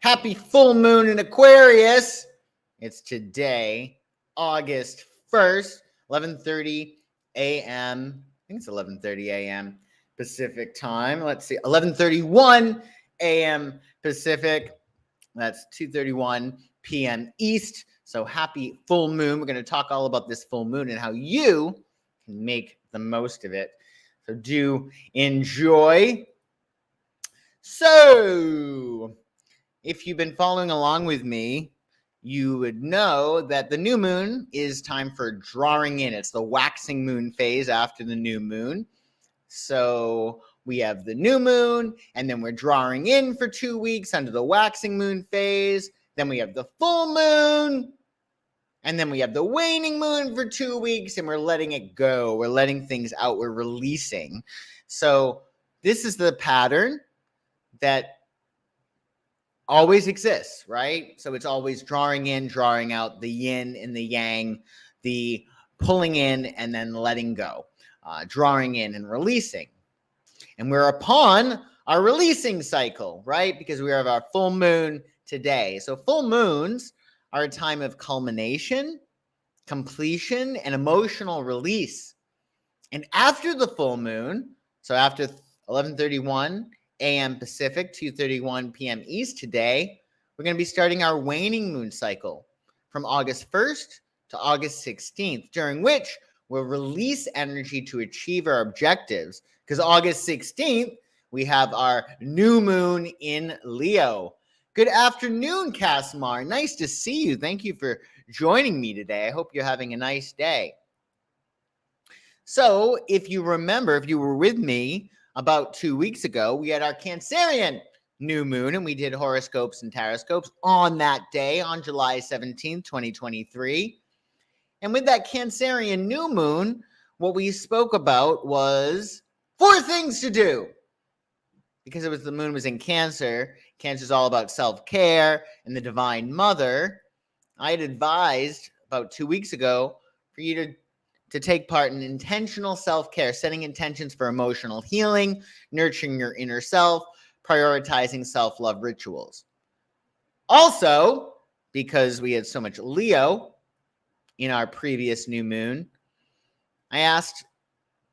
Happy full moon in Aquarius. It's today, August 1st, 11:30 a.m. I think it's 11:30 a.m. Pacific time. Let's see, 11:31 a.m. Pacific. That's 2:31 p.m. East. So happy full moon. We're going to talk all about this full moon and how you can make the most of it. So do enjoy. So if you've been following along with me, you would know that the new moon is time for drawing in. It's the waxing moon phase after the new moon. So we have the new moon, and then we're drawing in for 2 weeks under the waxing moon phase. Then we have the full moon, and then we have the waning moon for 2 weeks, and we're letting it go. We're letting things out. We're releasing. So this is the pattern that always exists, right? So it's always drawing in, drawing out, the yin and the yang, the pulling in and then letting go, drawing in and releasing. And we're upon our releasing cycle, right? Because we have our full moon today. So full moons are a time of culmination, completion, and emotional release. And after the full moon, so after 11:31 a.m. Pacific, 2:31 p.m. East today, we're going to be starting our waning moon cycle from August 1st to August 16th, during which we'll release energy to achieve our objectives. Because August 16th, we have our new moon in Leo. Good afternoon, 𝐏𝐬𝐲𝐜𝐡𝐤. Nice to see you. Thank you for joining me today. I hope you're having a nice day. So if you remember, if you were with me about 2 weeks ago, we had our Cancerian new moon, and we did horoscopes and tarotscopes on that day, on July 17th, 2023. And with that Cancerian new moon, what we spoke about was 4 things to do. Because the moon was in Cancer. Cancer is all about self-care and the Divine Mother. I had advised about 2 weeks ago for you to take part in intentional self-care, setting intentions for emotional healing, nurturing your inner self, prioritizing self-love rituals. Also, because we had so much Leo in our previous new moon, I asked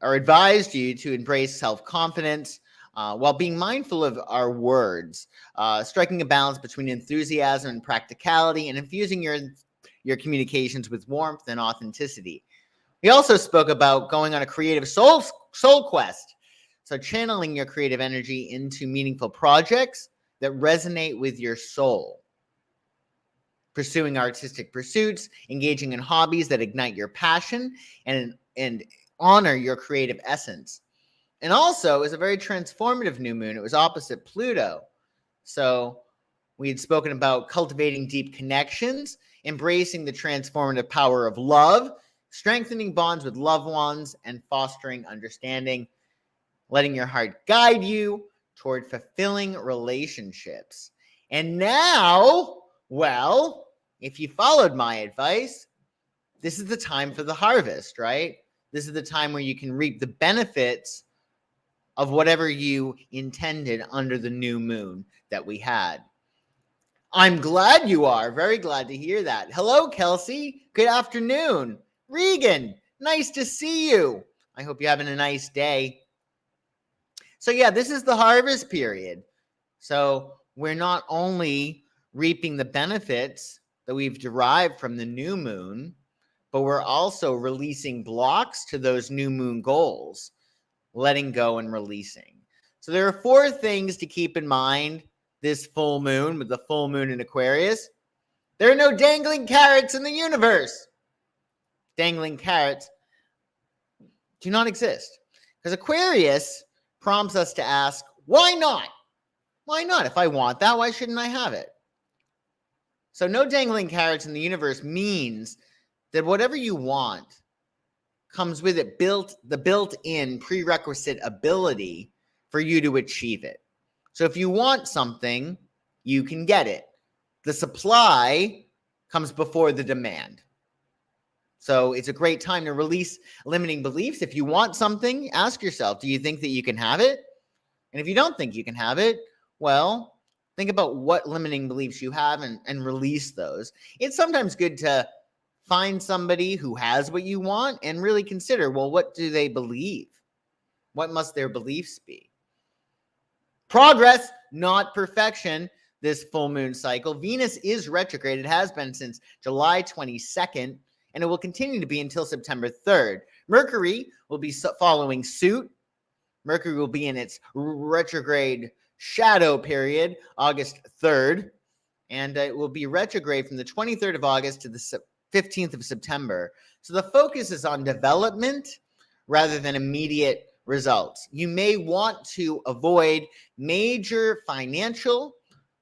or advised you to embrace self-confidence while being mindful of our words, striking a balance between enthusiasm and practicality, and infusing your communications with warmth and authenticity. We also spoke about going on a creative soul quest. So channeling your creative energy into meaningful projects that resonate with your soul. Pursuing artistic pursuits, engaging in hobbies that ignite your passion and honor your creative essence. And also, it was a very transformative new moon. It was opposite Pluto. So we had spoken about cultivating deep connections, embracing the transformative power of love, strengthening bonds with loved ones, and fostering understanding, letting your heart guide you toward fulfilling relationships. And now, well, if you followed my advice, this is the time for the harvest, right? This is the time where you can reap the benefits of whatever you intended under the new moon that we had. I'm glad you are. Very glad to hear that. Hello, Kelsey. Good afternoon. Regan, nice to see you. I hope you're having a nice day. So yeah, this is the harvest period. So we're not only reaping the benefits that we've derived from the new moon, but we're also releasing blocks to those new moon goals, letting go and releasing. So there are 4 things to keep in mind this full moon, with the full moon in Aquarius. There are no dangling carrots in the universe. Dangling carrots do not exist. Because Aquarius prompts us to ask, why not? Why not? If I want that, why shouldn't I have it? So no dangling carrots in the universe means that whatever you want comes with it the built-in prerequisite ability for you to achieve it. So if you want something, you can get it. The supply comes before the demand. So it's a great time to release limiting beliefs. If you want something, ask yourself, do you think that you can have it? And if you don't think you can have it, well, Think about what limiting beliefs you have and release those. It's sometimes good to find somebody who has what you want and really consider, well, what do they believe? What must their beliefs be? Progress, not perfection, this full moon cycle. Venus is retrograde. It has been since July 22nd, and it will continue to be until September 3rd. Mercury will be following suit. Mercury will be in its retrograde shadow period, August 3rd, and it will be retrograde from the 23rd of August to the 15th of September. So the focus is on development rather than immediate results. You may want to avoid major financial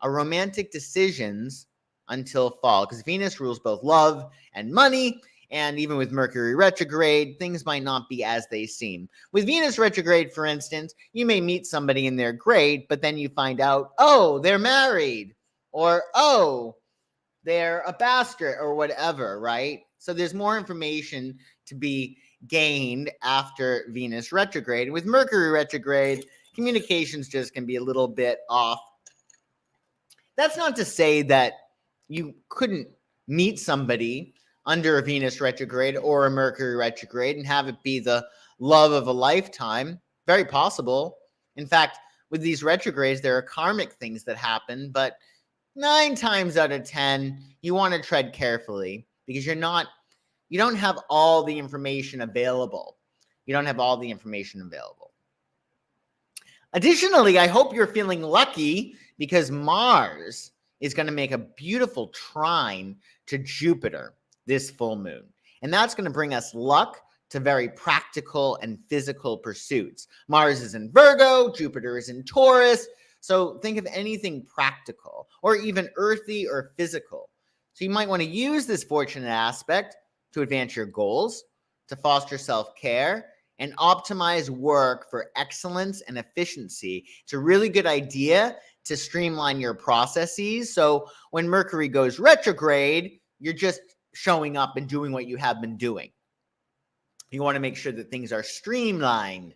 or romantic decisions until fall, because Venus rules both love and money, and even with Mercury retrograde, things might not be as they seem. With Venus retrograde, for instance, you may meet somebody and they're great, but then you find out, oh, they're married, or oh, they're a bastard, or whatever, right? So there's more information to be gained after Venus retrograde. And with Mercury retrograde, communications just can be a little bit off. That's not to say that you couldn't meet somebody under a Venus retrograde or a Mercury retrograde and have it be the love of a lifetime. Very possible. In fact, with these retrogrades, there are karmic things that happen, but 9 times out of 10, you want to tread carefully because you don't have all the information available. You don't have all the information available. Additionally, I hope you're feeling lucky because Mars is going to make a beautiful trine to Jupiter this full moon. And that's going to bring us luck to very practical and physical pursuits. Mars is in Virgo, Jupiter is in Taurus. So think of anything practical or even earthy or physical. So you might want to use this fortunate aspect to advance your goals, to foster self-care, and optimize work for excellence and efficiency. It's a really good idea to streamline your processes. So when Mercury goes retrograde, you're just showing up and doing what you have been doing. You want to make sure that things are streamlined.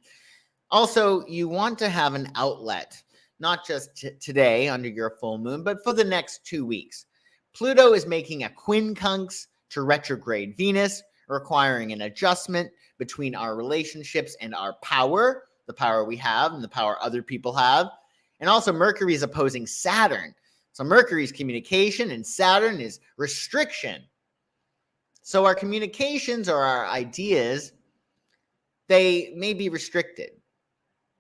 Also, you want to have an outlet, not just today under your full moon, but for the next 2 weeks. Pluto is making a quincunx to retrograde Venus, requiring an adjustment between our relationships and our power, the power we have and the power other people have. And also Mercury is opposing Saturn. So Mercury is communication and Saturn is restriction. So our communications or our ideas, they may be restricted.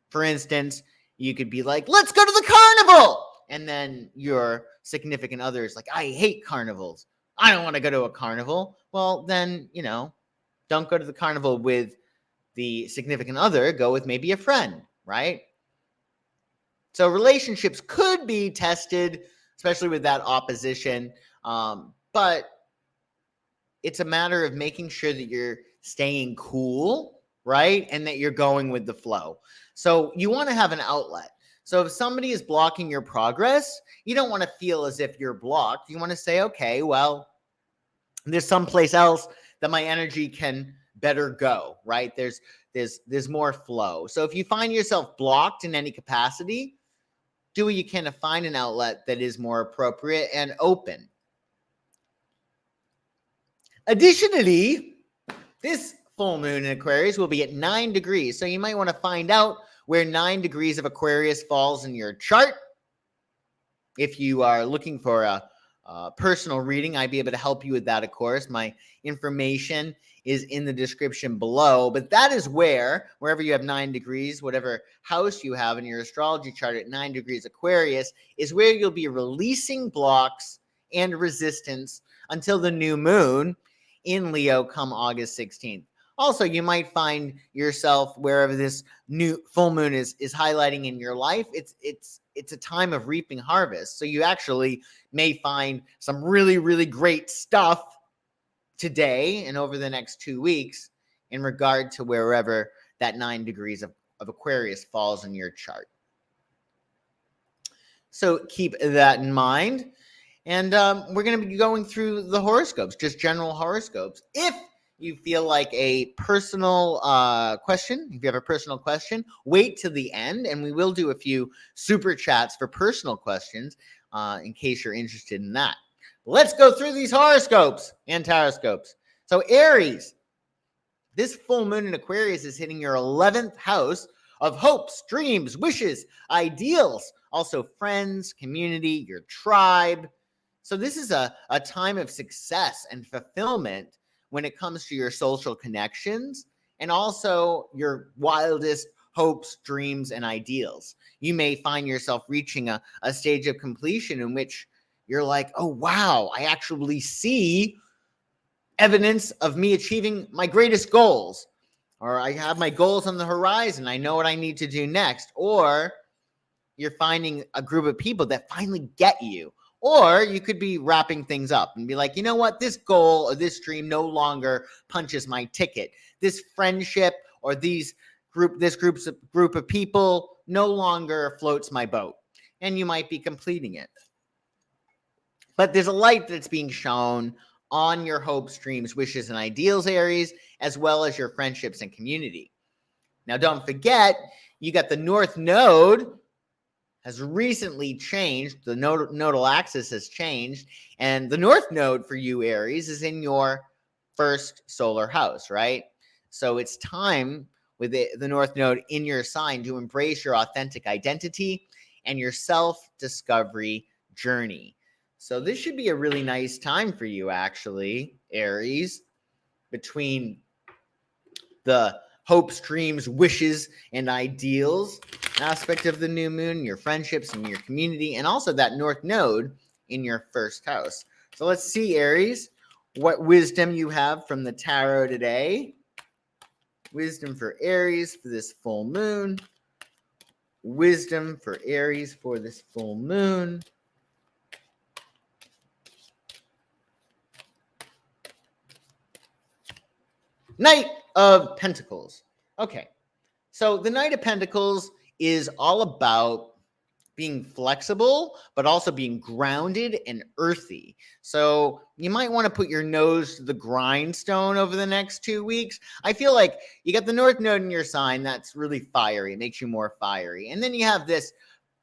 For instance, you could be like, let's go to the carnival. And then your significant other is like, I hate carnivals. I don't want to go to a carnival. Well, then, don't go to the carnival with the significant other. Go with maybe a friend, right? So relationships could be tested, especially with that opposition. But it's a matter of making sure that you're staying cool, right? And that you're going with the flow. So you want to have an outlet. So if somebody is blocking your progress, you don't want to feel as if you're blocked. You want to say, okay, well, there's someplace else that my energy can better go, right? There's more flow. So if you find yourself blocked in any capacity, do what you can to find an outlet that is more appropriate and open. Additionally, this full moon in Aquarius will be at 9 degrees. So you might want to find out where 9 degrees of Aquarius falls in your chart. If you are looking for a personal reading, I'd be able to help you with that, of course. My information is in the description below. But that is wherever you have 9 degrees, whatever house you have in your astrology chart at 9 degrees Aquarius, is where you'll be releasing blocks and resistance until the new moon in Leo come August 16th. Also, you might find yourself wherever this new full moon is highlighting in your life. It's a time of reaping harvest. So you actually may find some really, really great stuff today and over the next 2 weeks in regard to wherever that 9 degrees of Aquarius falls in your chart. So keep that in mind. And we're going to be going through the horoscopes, just general horoscopes. If you feel like a personal question, if you have a personal question, wait till the end, and we will do a few super chats for personal questions. in case you're interested in that. Let's go through these horoscopes and tarotscopes. So Aries, this full moon in Aquarius is hitting your 11th house of hopes, dreams, wishes, ideals, also friends, community, your tribe. So this is a time of success and fulfillment when it comes to your social connections and also your wildest hopes, dreams, and ideals. You may find yourself reaching a stage of completion in which you're like, oh, wow, I actually see evidence of me achieving my greatest goals. Or I have my goals on the horizon. I know what I need to do next. Or you're finding a group of people that finally get you. Or you could be wrapping things up and be like, you know what? This goal or this dream no longer punches my ticket. This friendship or this group of people no longer floats my boat. And you might be completing it. But there's a light that's being shown on your hopes, dreams, wishes, and ideals, Aries, as well as your friendships and community. Now, don't forget, you got the North Node has recently changed. The nodal axis has changed. And the North Node for you, Aries, is in your first solar house, right? So it's time with the North Node in your sign to embrace your authentic identity and your self-discovery journey. So this should be a really nice time for you, actually, Aries, between the hopes, dreams, wishes, and ideals aspect of the new moon, your friendships and your community, and also that North Node in your first house. So let's see, Aries, what wisdom you have from the tarot today. Wisdom for Aries for this full moon. Wisdom for Aries for this full moon. Knight of Pentacles. Okay, so the Knight of Pentacles is all about being flexible, but also being grounded and earthy. So you might want to put your nose to the grindstone over the next 2 weeks. I feel like you got the North Node in your sign. That's really fiery. It makes you more fiery. And then you have this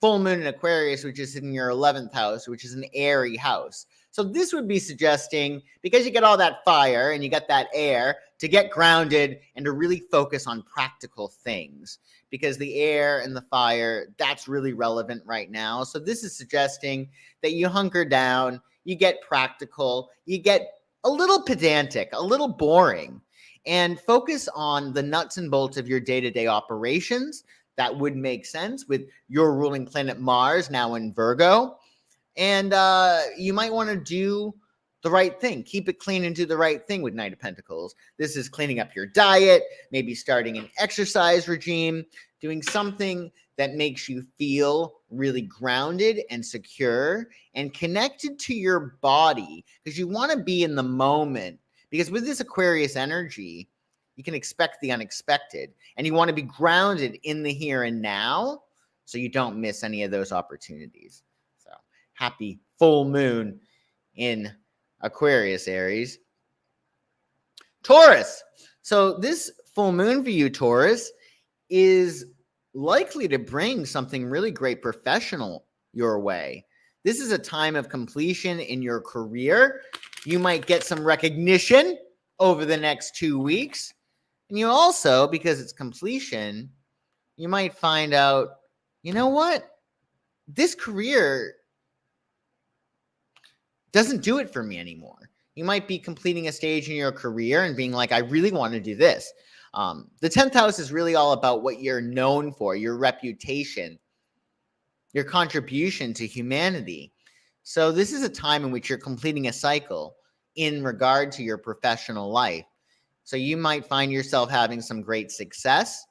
full moon in Aquarius, which is in your 11th house, which is an airy house. So this would be suggesting, because you get all that fire and you got that air, to get grounded and to really focus on practical things, because the air and the fire, that's really relevant right now. So this is suggesting that you hunker down, you get practical, you get a little pedantic, a little boring, and focus on the nuts and bolts of your day-to-day operations. That would make sense with your ruling planet Mars now in Virgo. And you might want to do the right thing. Keep it clean and do the right thing with Knight of Pentacles. This is cleaning up your diet, maybe starting an exercise regime, doing something that makes you feel really grounded and secure and connected to your body, because you want to be in the moment. Because with this Aquarius energy, you can expect the unexpected, and you want to be grounded in the here and now so you don't miss any of those opportunities. So happy full moon in Aquarius, Aries. Taurus. So this full moon for you, Taurus, is likely to bring something really great professional your way. This is a time of completion in your career. You might get some recognition over the next 2 weeks. And you also, because it's completion, you might find out, you know what? This career doesn't do it for me anymore. You might be completing a stage in your career and being like, I really want to do this. The 10th house is really all about what you're known for, your reputation, your contribution to humanity. So this is a time in which you're completing a cycle in regard to your professional life. So you might find yourself having some great success,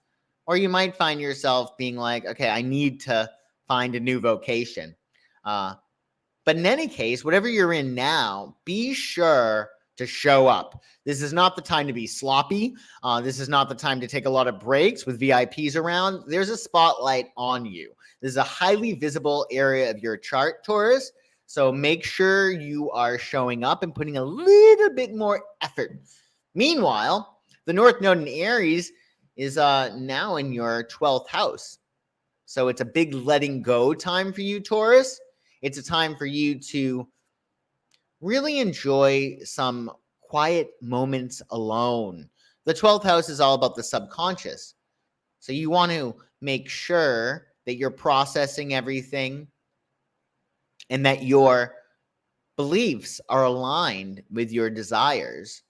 or you might find yourself being like, okay, I need to find a new vocation. But in any case, whatever you're in now, be sure to show up. This is not the time to be sloppy. This is not the time to take a lot of breaks with VIPs around. There's a spotlight on you. This is a highly visible area of your chart, Taurus. So make sure you are showing up and putting a little bit more effort. Meanwhile, the North Node in Aries is now in your 12th house. So it's a big letting go time for you, Taurus. It's a time for you to really enjoy some quiet moments alone. The 12th house is all about the subconscious. So you want to make sure that you're processing everything and that your beliefs are aligned with your desires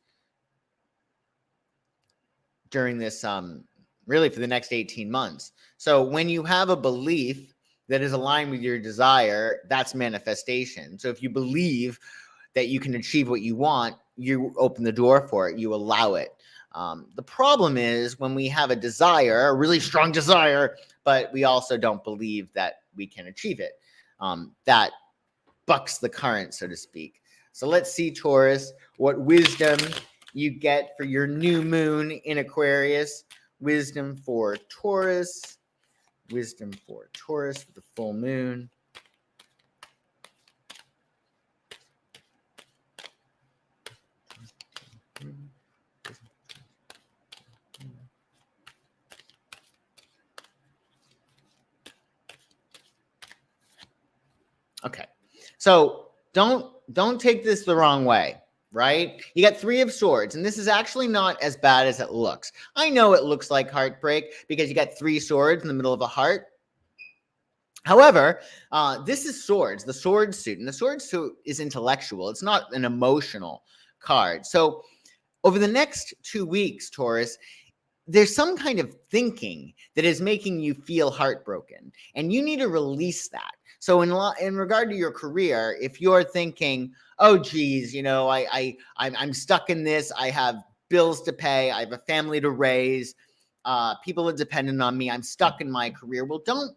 during this really for the next 18 months. So when you have a belief that is aligned with your desire, that's manifestation. So if you believe that you can achieve what you want, you open the door for it, you allow it. The problem is when we have a desire, a really strong desire, but we also don't believe that we can achieve it. That bucks the current, so to speak. So let's see, Taurus, what wisdom you get for your new moon in Aquarius. Wisdom for Taurus. Wisdom for Taurus for the full moon. Okay. So don't take this the wrong way, right? You got 3 of Swords, and this is actually not as bad as it looks. I know it looks like heartbreak because you got 3 swords in the middle of a heart. However, this is Swords, the sword suit, and the sword suit is intellectual. It's not an emotional card. So over the next 2 weeks, Taurus, there's some kind of thinking that is making you feel heartbroken, and you need to release that. So in regard to your career, if you're thinking, oh, geez, you know, I'm stuck in this, I have bills to pay, I have a family to raise, people are dependent on me, I'm stuck in my career. Well, don't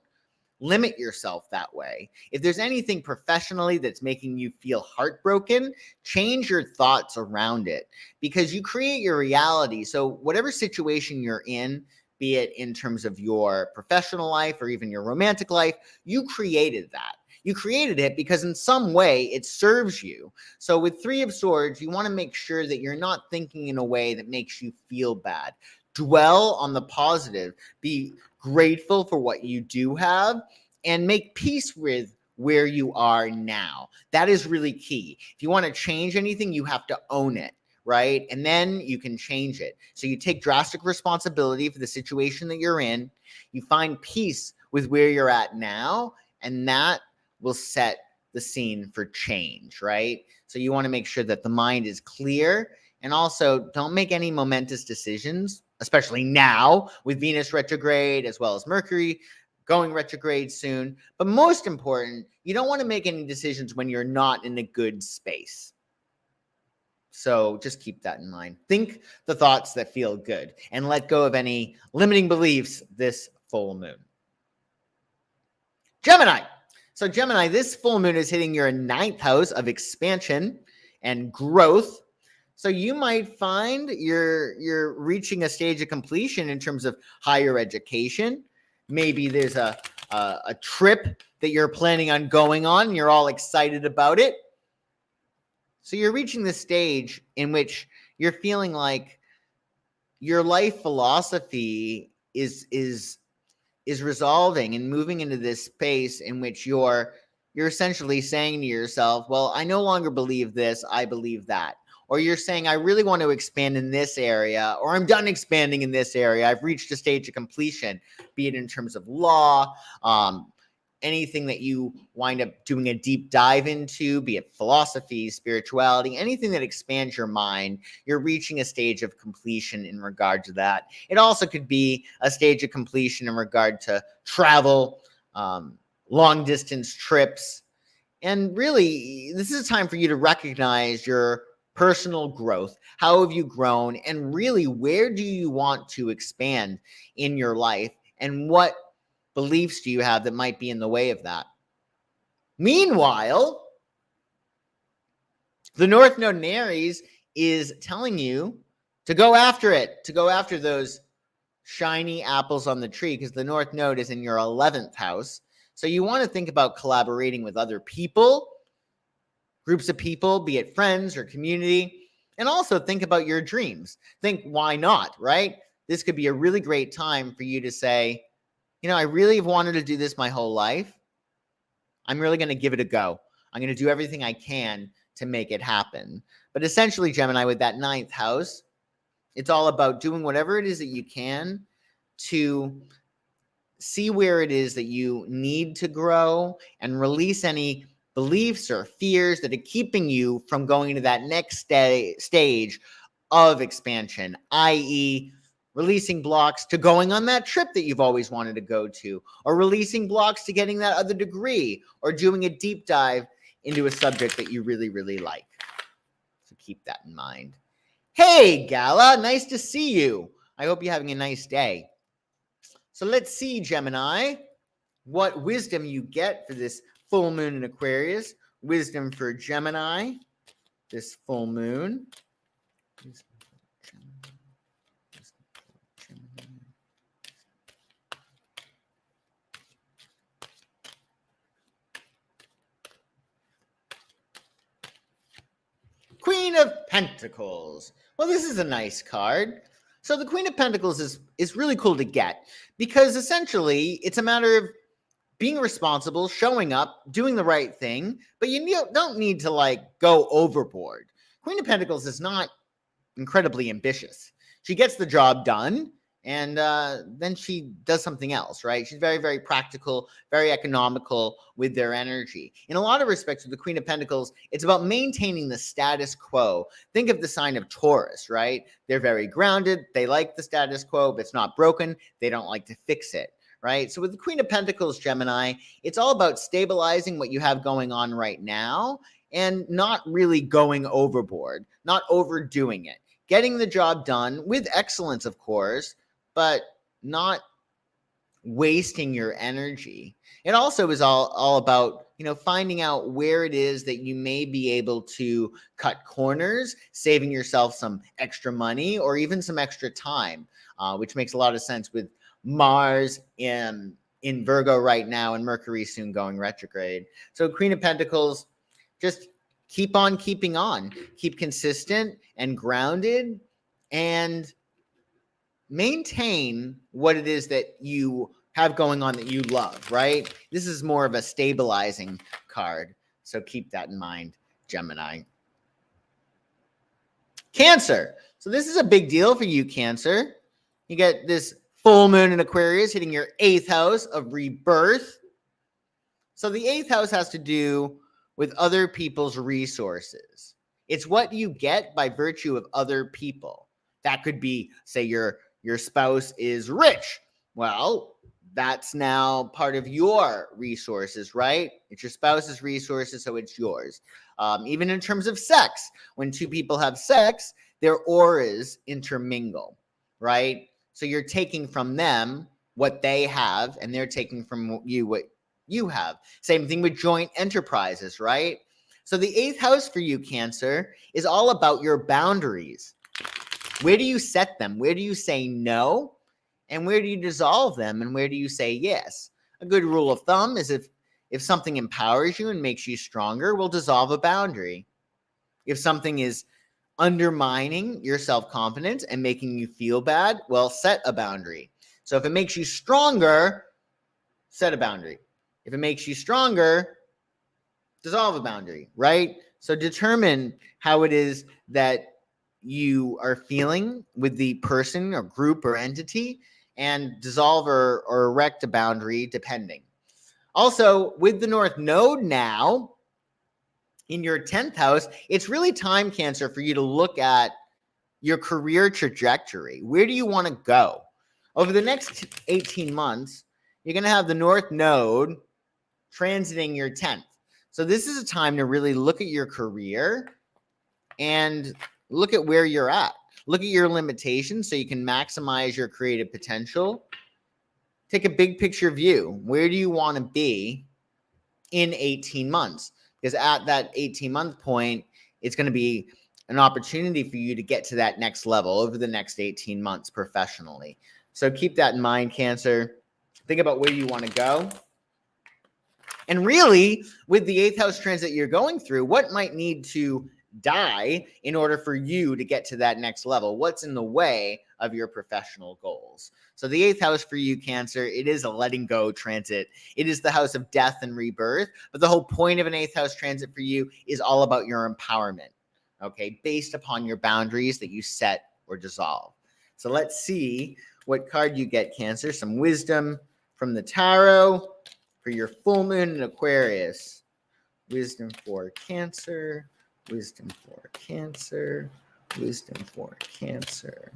limit yourself that way. If there's anything professionally that's making you feel heartbroken, change your thoughts around it, because you create your reality. So whatever situation you're in, be it in terms of your professional life or even your romantic life, you created that. You created it because in some way it serves you. So with 3 of Swords, you want to make sure that you're not thinking in a way that makes you feel bad. Dwell on the positive. Be grateful for what you do have and make peace with where you are now. That is really key. If you want to change anything, you have to own it, right? And then you can change it. So you take drastic responsibility for the situation that you're in. You find peace with where you're at now, and that will set the scene for change, right? So you want to make sure that the mind is clear, and also don't make any momentous decisions, especially now with Venus retrograde as well as Mercury going retrograde soon. But most important, you don't want to make any decisions when you're not in a good space. So just keep that in mind. Think the thoughts that feel good and let go of any limiting beliefs this full moon. Gemini. So Gemini, this full moon is hitting your 9th house of expansion and growth. So you might find you're reaching a stage of completion in terms of higher education. Maybe there's a trip that you're planning on going on and you're all excited about it. So you're reaching the stage in which you're feeling like your life philosophy is resolving and moving into this space in which you're essentially saying to yourself, well, I no longer believe this, I believe that. Or you're saying, I really want to expand in this area, or I'm done expanding in this area. I've reached a stage of completion, be it in terms of law, anything that you wind up doing a deep dive into, be it philosophy, spirituality, anything that expands your mind, you're reaching a stage of completion in regard to that. It also could be a stage of completion in regard to travel, long distance trips. And really, this is a time for you to recognize your personal growth. How have you grown? And really, where do you want to expand in your life? And what beliefs do you have that might be in the way of that? Meanwhile, the North Node in Aries is telling you to go after it, to go after those shiny apples on the tree, because the North Node is in your 11th house. So you want to think about collaborating with other people, groups of people, be it friends or community, and also think about your dreams. Think, why not, right? This could be a really great time for you to say, you know, I really have wanted to do this my whole life. I'm really going to give it a go. I'm going to do everything I can to make it happen. But essentially, Gemini, with that 9th house, it's all about doing whatever it is that you can to see where it is that you need to grow and release any beliefs or fears that are keeping you from going to that next stage of expansion, i.e., releasing blocks to going on that trip that you've always wanted to go to, or releasing blocks to getting that other degree, or doing a deep dive into a subject that you really, really like. So keep that in mind. Hey, Gala, nice to see you. I hope you're having a nice day. So let's see, Gemini, what wisdom you get for this full moon in Aquarius. Wisdom for Gemini, this full moon. Queen of Pentacles. Well, this is a nice card. So the Queen of Pentacles is really cool to get because essentially it's a matter of being responsible, showing up, doing the right thing, but you don't need to like go overboard. Queen of Pentacles is not incredibly ambitious. She gets the job done and then she does something else, right? She's very, very practical, very economical with their energy. In a lot of respects with the Queen of Pentacles, it's about maintaining the status quo. Think of the sign of Taurus, right? They're very grounded. They like the status quo. If it's not broken, they don't like to fix it, right? So with the Queen of Pentacles, Gemini, it's all about stabilizing what you have going on right now and not really going overboard, not overdoing it. Getting the job done with excellence, of course, but not wasting your energy. It also is all about, finding out where it is that you may be able to cut corners, saving yourself some extra money or even some extra time, which makes a lot of sense with Mars in Virgo right now and Mercury soon going retrograde. So Queen of Pentacles, just keep on keeping on. Keep consistent and grounded and maintain what it is that you have going on that you love, right? This is more of a stabilizing card. So keep that in mind, Gemini. Cancer. So this is a big deal for you, Cancer. You get this full moon in Aquarius hitting your 8th house of rebirth. So the 8th house has to do with other people's resources. It's what you get by virtue of other people. That could be, say, your spouse is rich. Well, that's now part of your resources, right? It's your spouse's resources, so it's yours. Even in terms of sex, when two people have sex, their auras intermingle, right? So you're taking from them what they have, and they're taking from you what you have. Same thing with joint enterprises, right? So the 8th house for you, Cancer, is all about your boundaries. Where do you set them? Where do you say no? And where do you dissolve them? And where do you say yes? A good rule of thumb is if something empowers you and makes you stronger, we'll dissolve a boundary. If something is undermining your self-confidence and making you feel bad, well, set a boundary. So if it makes you stronger, set a boundary. If it makes you stronger, dissolve a boundary, right? So determine how it is that you are feeling with the person or group or entity and dissolve or erect a boundary depending. Also, with the North Node now in your 10th house, it's really time, Cancer, for you to look at your career trajectory. Where do you want to go? Over the next 18 months, you're going to have the North Node transiting your 10th. So this is a time to really look at your career and look at where you're at. Look at your limitations so you can maximize your creative potential. Take a big picture view. Where do you want to be in 18 months? Because at that 18-month point, it's going to be an opportunity for you to get to that next level over the next 18 months professionally. So keep that in mind, Cancer. Think about where you want to go. And really, with the 8th house transit you're going through, what might need to die in order for you to get to that next level? What's in the way of your professional goals? So the 8th house for you, Cancer, it is a letting go transit. It is the house of death and rebirth. But the whole point of an 8th house transit for you is all about your empowerment, okay, based upon your boundaries that you set or dissolve. So let's see what card you get, Cancer. Some wisdom from the tarot for your full moon in Aquarius. Wisdom for Cancer. Wisdom for Cancer. Wisdom for Cancer.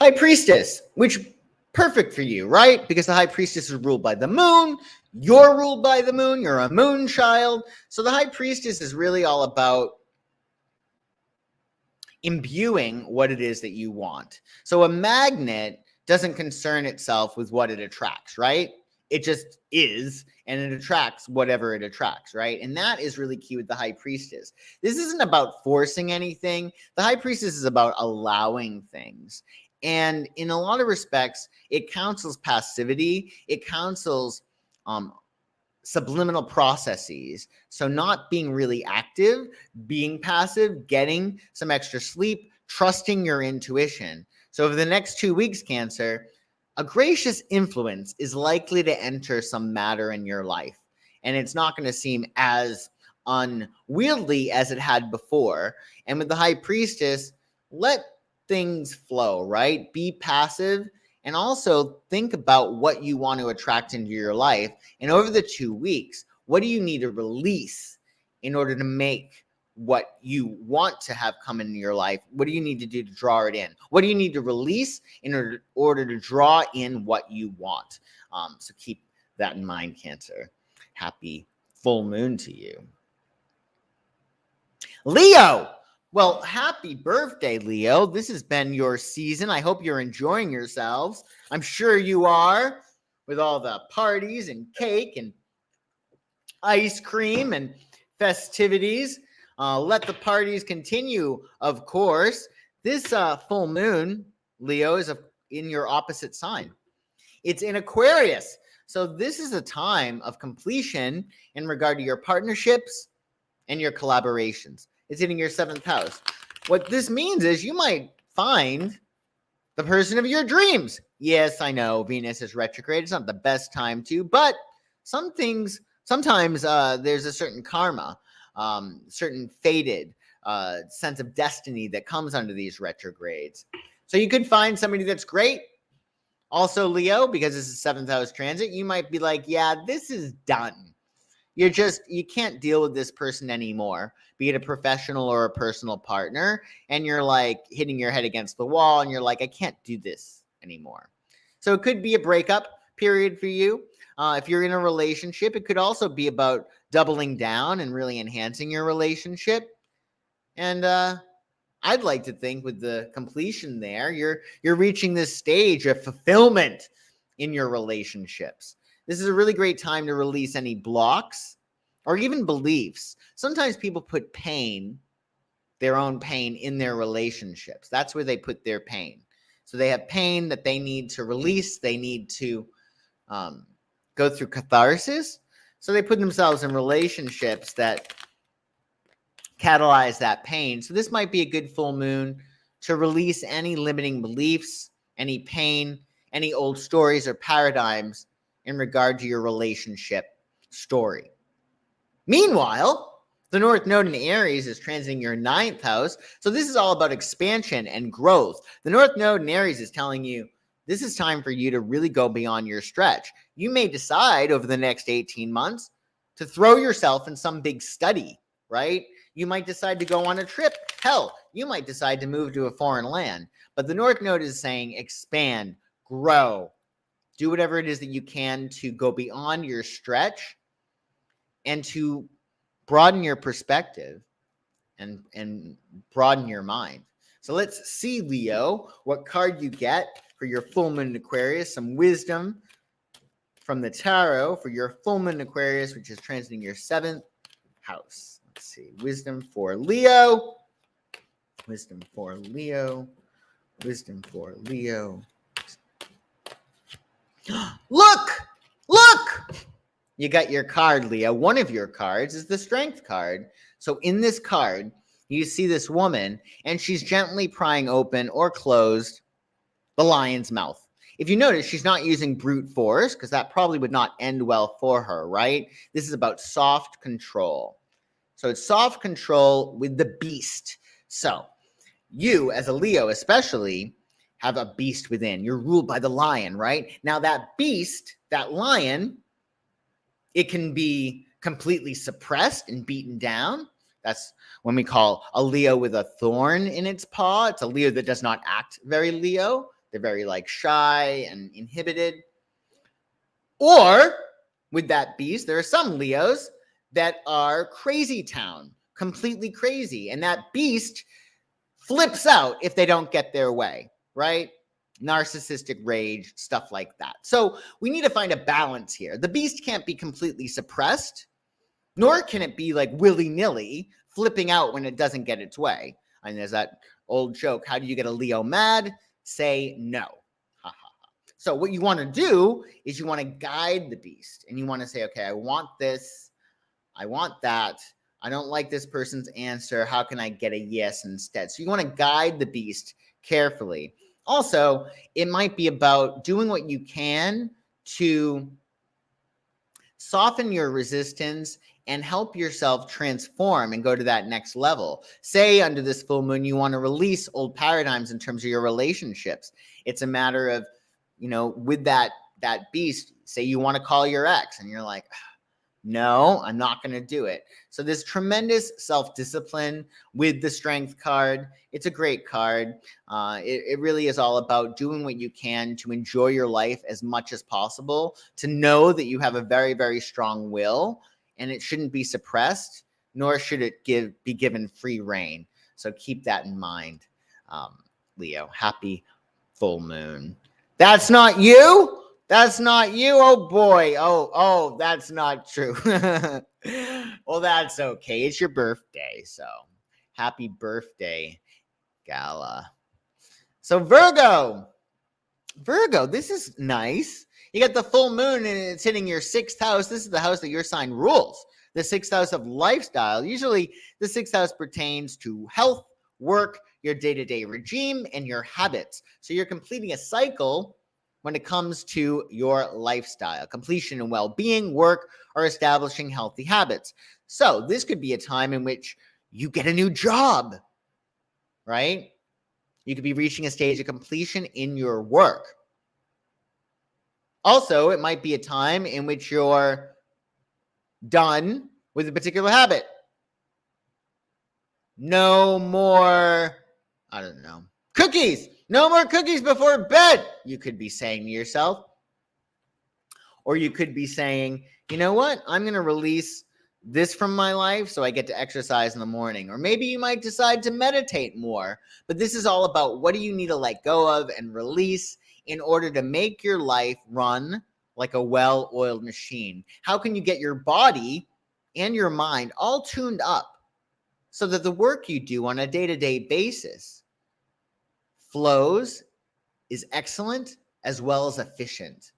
High Priestess, which perfect for you, right? Because the High Priestess is ruled by the moon. You're ruled by the moon. You're a moon child. So the High Priestess is really all about imbuing what it is that you want. So a magnet doesn't concern itself with what it attracts, right? It just is, and it attracts whatever it attracts, right? And that is really key with the High Priestess. This isn't about forcing anything. The High Priestess is about allowing things. And in a lot of respects, it counsels passivity. It counsels subliminal processes. So not being really active, being passive, getting some extra sleep, trusting your intuition. So over the next 2 weeks, Cancer, a gracious influence is likely to enter some matter in your life. And it's not going to seem as unwieldy as it had before. And with the High Priestess, let things flow, right? Be passive. And also think about what you want to attract into your life. And over the 2 weeks, what do you need to release in order to make what you want to have come into your life? What do you need to do to draw it in? What do you need to release in order to draw in what you want? So keep that in mind, Cancer. Happy full moon to you. Leo. Well, happy birthday, Leo. This has been your season. I hope you're enjoying yourselves. I'm sure you are, with all the parties and cake and ice cream and festivities. Let the parties continue, of course. This full moon, Leo, is in your opposite sign. It's in Aquarius. So this is a time of completion in regard to your partnerships and your collaborations. It's in your 7th house. What this means is you might find the person of your dreams. Yes, I know Venus is retrograde. It's not the best time to, but sometimes there's a certain karma, certain fated sense of destiny that comes under these retrogrades. So you could find somebody that's great. Also, Leo, because this is 7th house transit, you might be like, yeah, this is done. You can't deal with this person anymore, be it a professional or a personal partner. And you're like hitting your head against the wall and you're like, I can't do this anymore. So it could be a breakup period for you. If you're in a relationship, it could also be about doubling down and really enhancing your relationship. And I'd like to think with the completion there, you're reaching this stage of fulfillment in your relationships. This is a really great time to release any blocks or even beliefs. Sometimes people put pain, their own pain, in their relationships. That's where they put their pain. So they have pain that they need to release. They need to go through catharsis. So they put themselves in relationships that catalyze that pain. So this might be a good full moon to release any limiting beliefs, any pain, any old stories or paradigms in regard to your relationship story. Meanwhile, the North Node in Aries is transiting your 9th house. So this is all about expansion and growth. The North Node in Aries is telling you this is time for you to really go beyond your stretch. You may decide over the next 18 months to throw yourself in some big study, right? You might decide to go on a trip. Hell, you might decide to move to a foreign land. But the North Node is saying expand, grow, do whatever it is that you can to go beyond your stretch and to broaden your perspective and broaden your mind. So let's see, Leo, what card you get for your full moon in Aquarius. Some wisdom from the tarot for your full moon in Aquarius, which is transiting your 7th house. Let's see. Wisdom for Leo. Wisdom for Leo. Wisdom for Leo. Look! Look! You got your card, Leo. One of your cards is the Strength card. So in this card, you see this woman, and she's gently prying open or closed the lion's mouth. If you notice, she's not using brute force because that probably would not end well for her, right? This is about soft control. So it's soft control with the beast. So you, as a Leo especially, have a beast within. You're ruled by the lion, right? Now that beast, that lion, it can be completely suppressed and beaten down. That's when we call a Leo with a thorn in its paw. It's a Leo that does not act very Leo. They're very shy and inhibited. Or with that beast, there are some Leos that are crazy town, completely crazy. And that beast flips out if they don't get their way, right? Narcissistic rage, stuff like that. So we need to find a balance here. The beast can't be completely suppressed, nor can it be willy-nilly flipping out when it doesn't get its way. And there's that old joke, how do you get a Leo mad? Say no. Ha ha ha. So what you want to do is you want to guide the beast, and you want to say, okay, I want this, I want that, I don't like this person's answer, how can I get a yes instead? So you want to guide the beast carefully. Also, it might be about doing what you can to soften your resistance and help yourself transform and go to that next level. Say under this full moon, you want to release old paradigms in terms of your relationships. It's a matter of, with that beast, say you want to call your ex and you're like, no, I'm not going to do it. So this tremendous self-discipline with the Strength card. It's a great card. It really is all about doing what you can to enjoy your life as much as possible, to know that you have a very, very strong will, and it shouldn't be suppressed, nor should it be given free rein. So keep that in mind, Leo. Happy full moon. That's not you? That's not you? Oh, boy. Oh, that's not true. Well, that's okay. It's your birthday, so happy birthday, Gala. So Virgo, this is nice. You got the full moon, and it's hitting your 6th house. This is the house that your sign rules, the 6th house of lifestyle. Usually, the 6th house pertains to health, work, your day-to-day regime, and your habits. So you're completing a cycle when it comes to your lifestyle, completion and well-being, work, or establishing healthy habits. So this could be a time in which you get a new job, right? You could be reaching a stage of completion in your work. Also, it might be a time in which you're done with a particular habit. No more, I don't know, cookies. No more cookies before bed, you could be saying to yourself. Or you could be saying, you know what? I'm going to release this from my life so I get to exercise in the morning. Or maybe you might decide to meditate more. But this is all about what do you need to let go of and release in order to make your life run like a well-oiled machine. How can you get your body and your mind all tuned up so that the work you do on a day-to-day basis flows, is excellent, as well as efficient?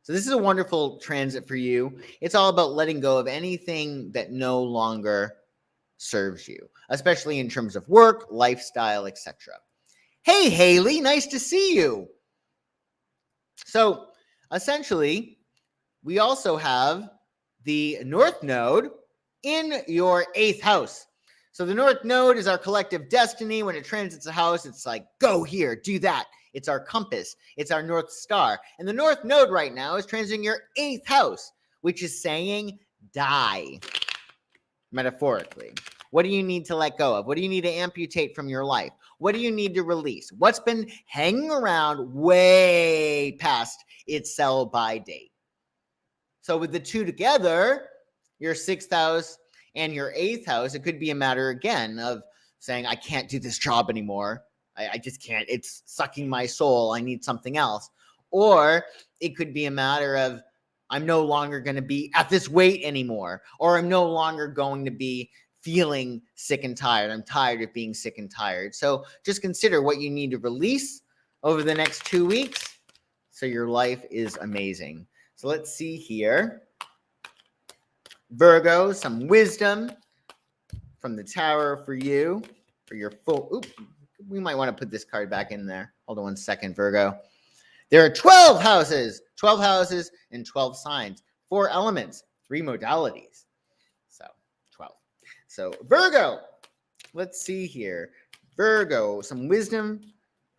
So this is a wonderful transit for you. It's all about letting go of anything that no longer serves you, especially in terms of work, lifestyle, etc. Hey, Haley, nice to see you. So essentially, we also have the North Node in your 8th house. So the North Node is our collective destiny. When it transits a house, it's like, go here, do that. It's our compass. It's our North Star. And the North Node right now is transiting your 8th house, which is saying die, metaphorically. What do you need to let go of? What do you need to amputate from your life? What do you need to release? What's been hanging around way past its sell-by date? So with the two together, your 6th house and your 8th house, it could be a matter, again, of saying, I can't do this job anymore. I just can't. It's sucking my soul. I need something else. Or it could be a matter of, I'm no longer going to be at this weight anymore. Or I'm no longer going to be feeling sick and tired. I'm tired of being sick and tired. So just consider what you need to release over the next 2 weeks so your life is amazing. So let's see here. Virgo, some wisdom from the Tower for you, for your full, we might want to put this card back in there. Hold on 1 second, Virgo. There are 12 houses and 12 signs, 4 elements, 3 modalities. So 12. So Virgo, let's see here. Virgo, some wisdom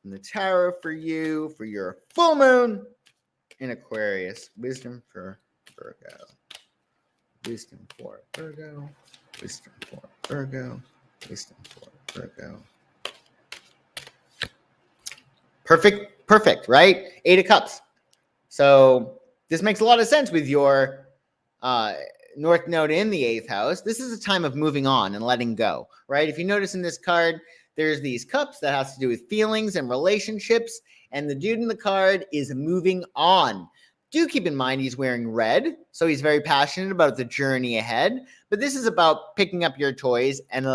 from the Tower for you, for your full moon in Aquarius. Wisdom for Virgo. Wisdom for Virgo. Wisdom for Virgo. Wisdom for Virgo. Perfect, right? 8 of Cups. So this makes a lot of sense with your North Node in the 8th house. This is a time of moving on and letting go, right? If you notice in this card, there's these cups that has to do with feelings and relationships, and the dude in the card is moving on. Do keep in mind he's wearing red, so he's very passionate about the journey ahead, but this is about picking up your toys and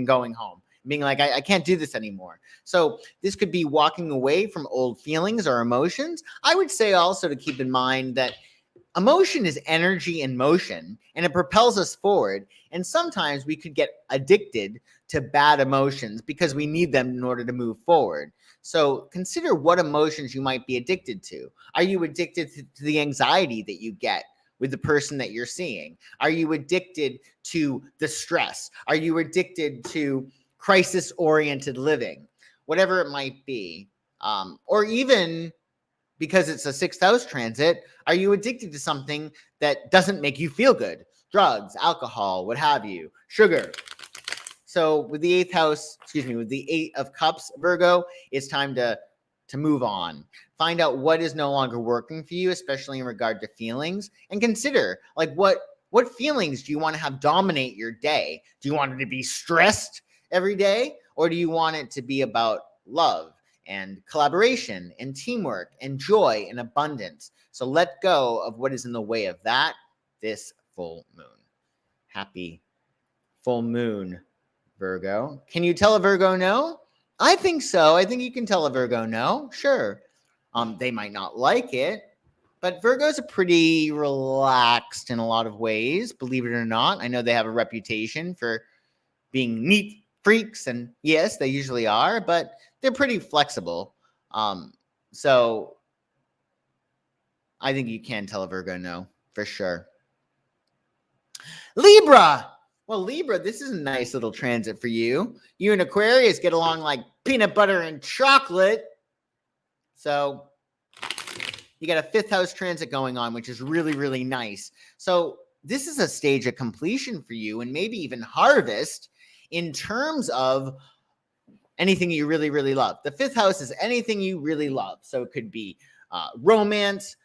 going home, being like, I can't do this anymore. So this could be walking away from old feelings or emotions. I would say also to keep in mind that emotion is energy in motion, and it propels us forward. And sometimes we could get addicted to bad emotions because we need them in order to move forward. So consider what emotions you might be addicted to. Are you addicted to the anxiety that you get with the person that you're seeing? Are you addicted to the stress? Are you addicted to crisis-oriented living? Whatever it might be. Or even because it's a 6th house transit, are you addicted to something that doesn't make you feel good? Drugs, alcohol, what have you, sugar. So with the 8th house, with the 8 of Cups, Virgo, it's time to move on. Find out what is no longer working for you, especially in regard to feelings, and consider like what feelings do you want to have dominate your day? Do you want it to be stressed every day, or do you want it to be about love and collaboration and teamwork and joy and abundance? So let go of what is in the way of that this full moon. Happy full moon, Virgo. Can you tell a Virgo no? I think so. I think you can tell a Virgo no. Sure. They might not like it, but Virgos are pretty relaxed in a lot of ways, believe it or not. I know they have a reputation for being neat freaks, and yes, they usually are, but they're pretty flexible. So I think you can tell a Virgo no, for sure. Libra. Well, Libra, this is a nice little transit for you. You and Aquarius get along like peanut butter and chocolate. So you got a 5th house transit going on, which is really, really nice. So this is a stage of completion for you, and maybe even harvest in terms of anything you really, really love. The 5th house is anything you really love. So it could be romance,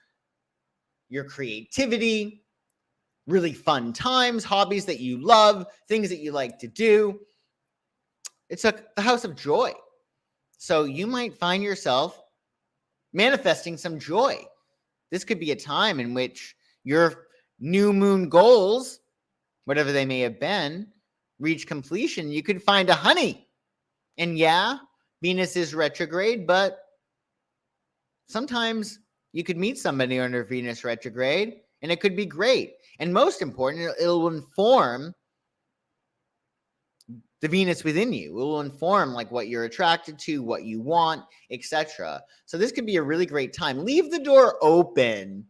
your creativity, really fun times, hobbies that you love, things that you like to do. It's the house of joy. So you might find yourself manifesting some joy. This could be a time in which your new moon goals, whatever they may have been, reach completion. You could find a honey. And yeah, Venus is retrograde, but sometimes you could meet somebody under Venus retrograde, and it could be great. And most important, it'll inform the Venus within you. It will inform like what you're attracted to, what you want, etc. So this could be a really great time. Leave the door open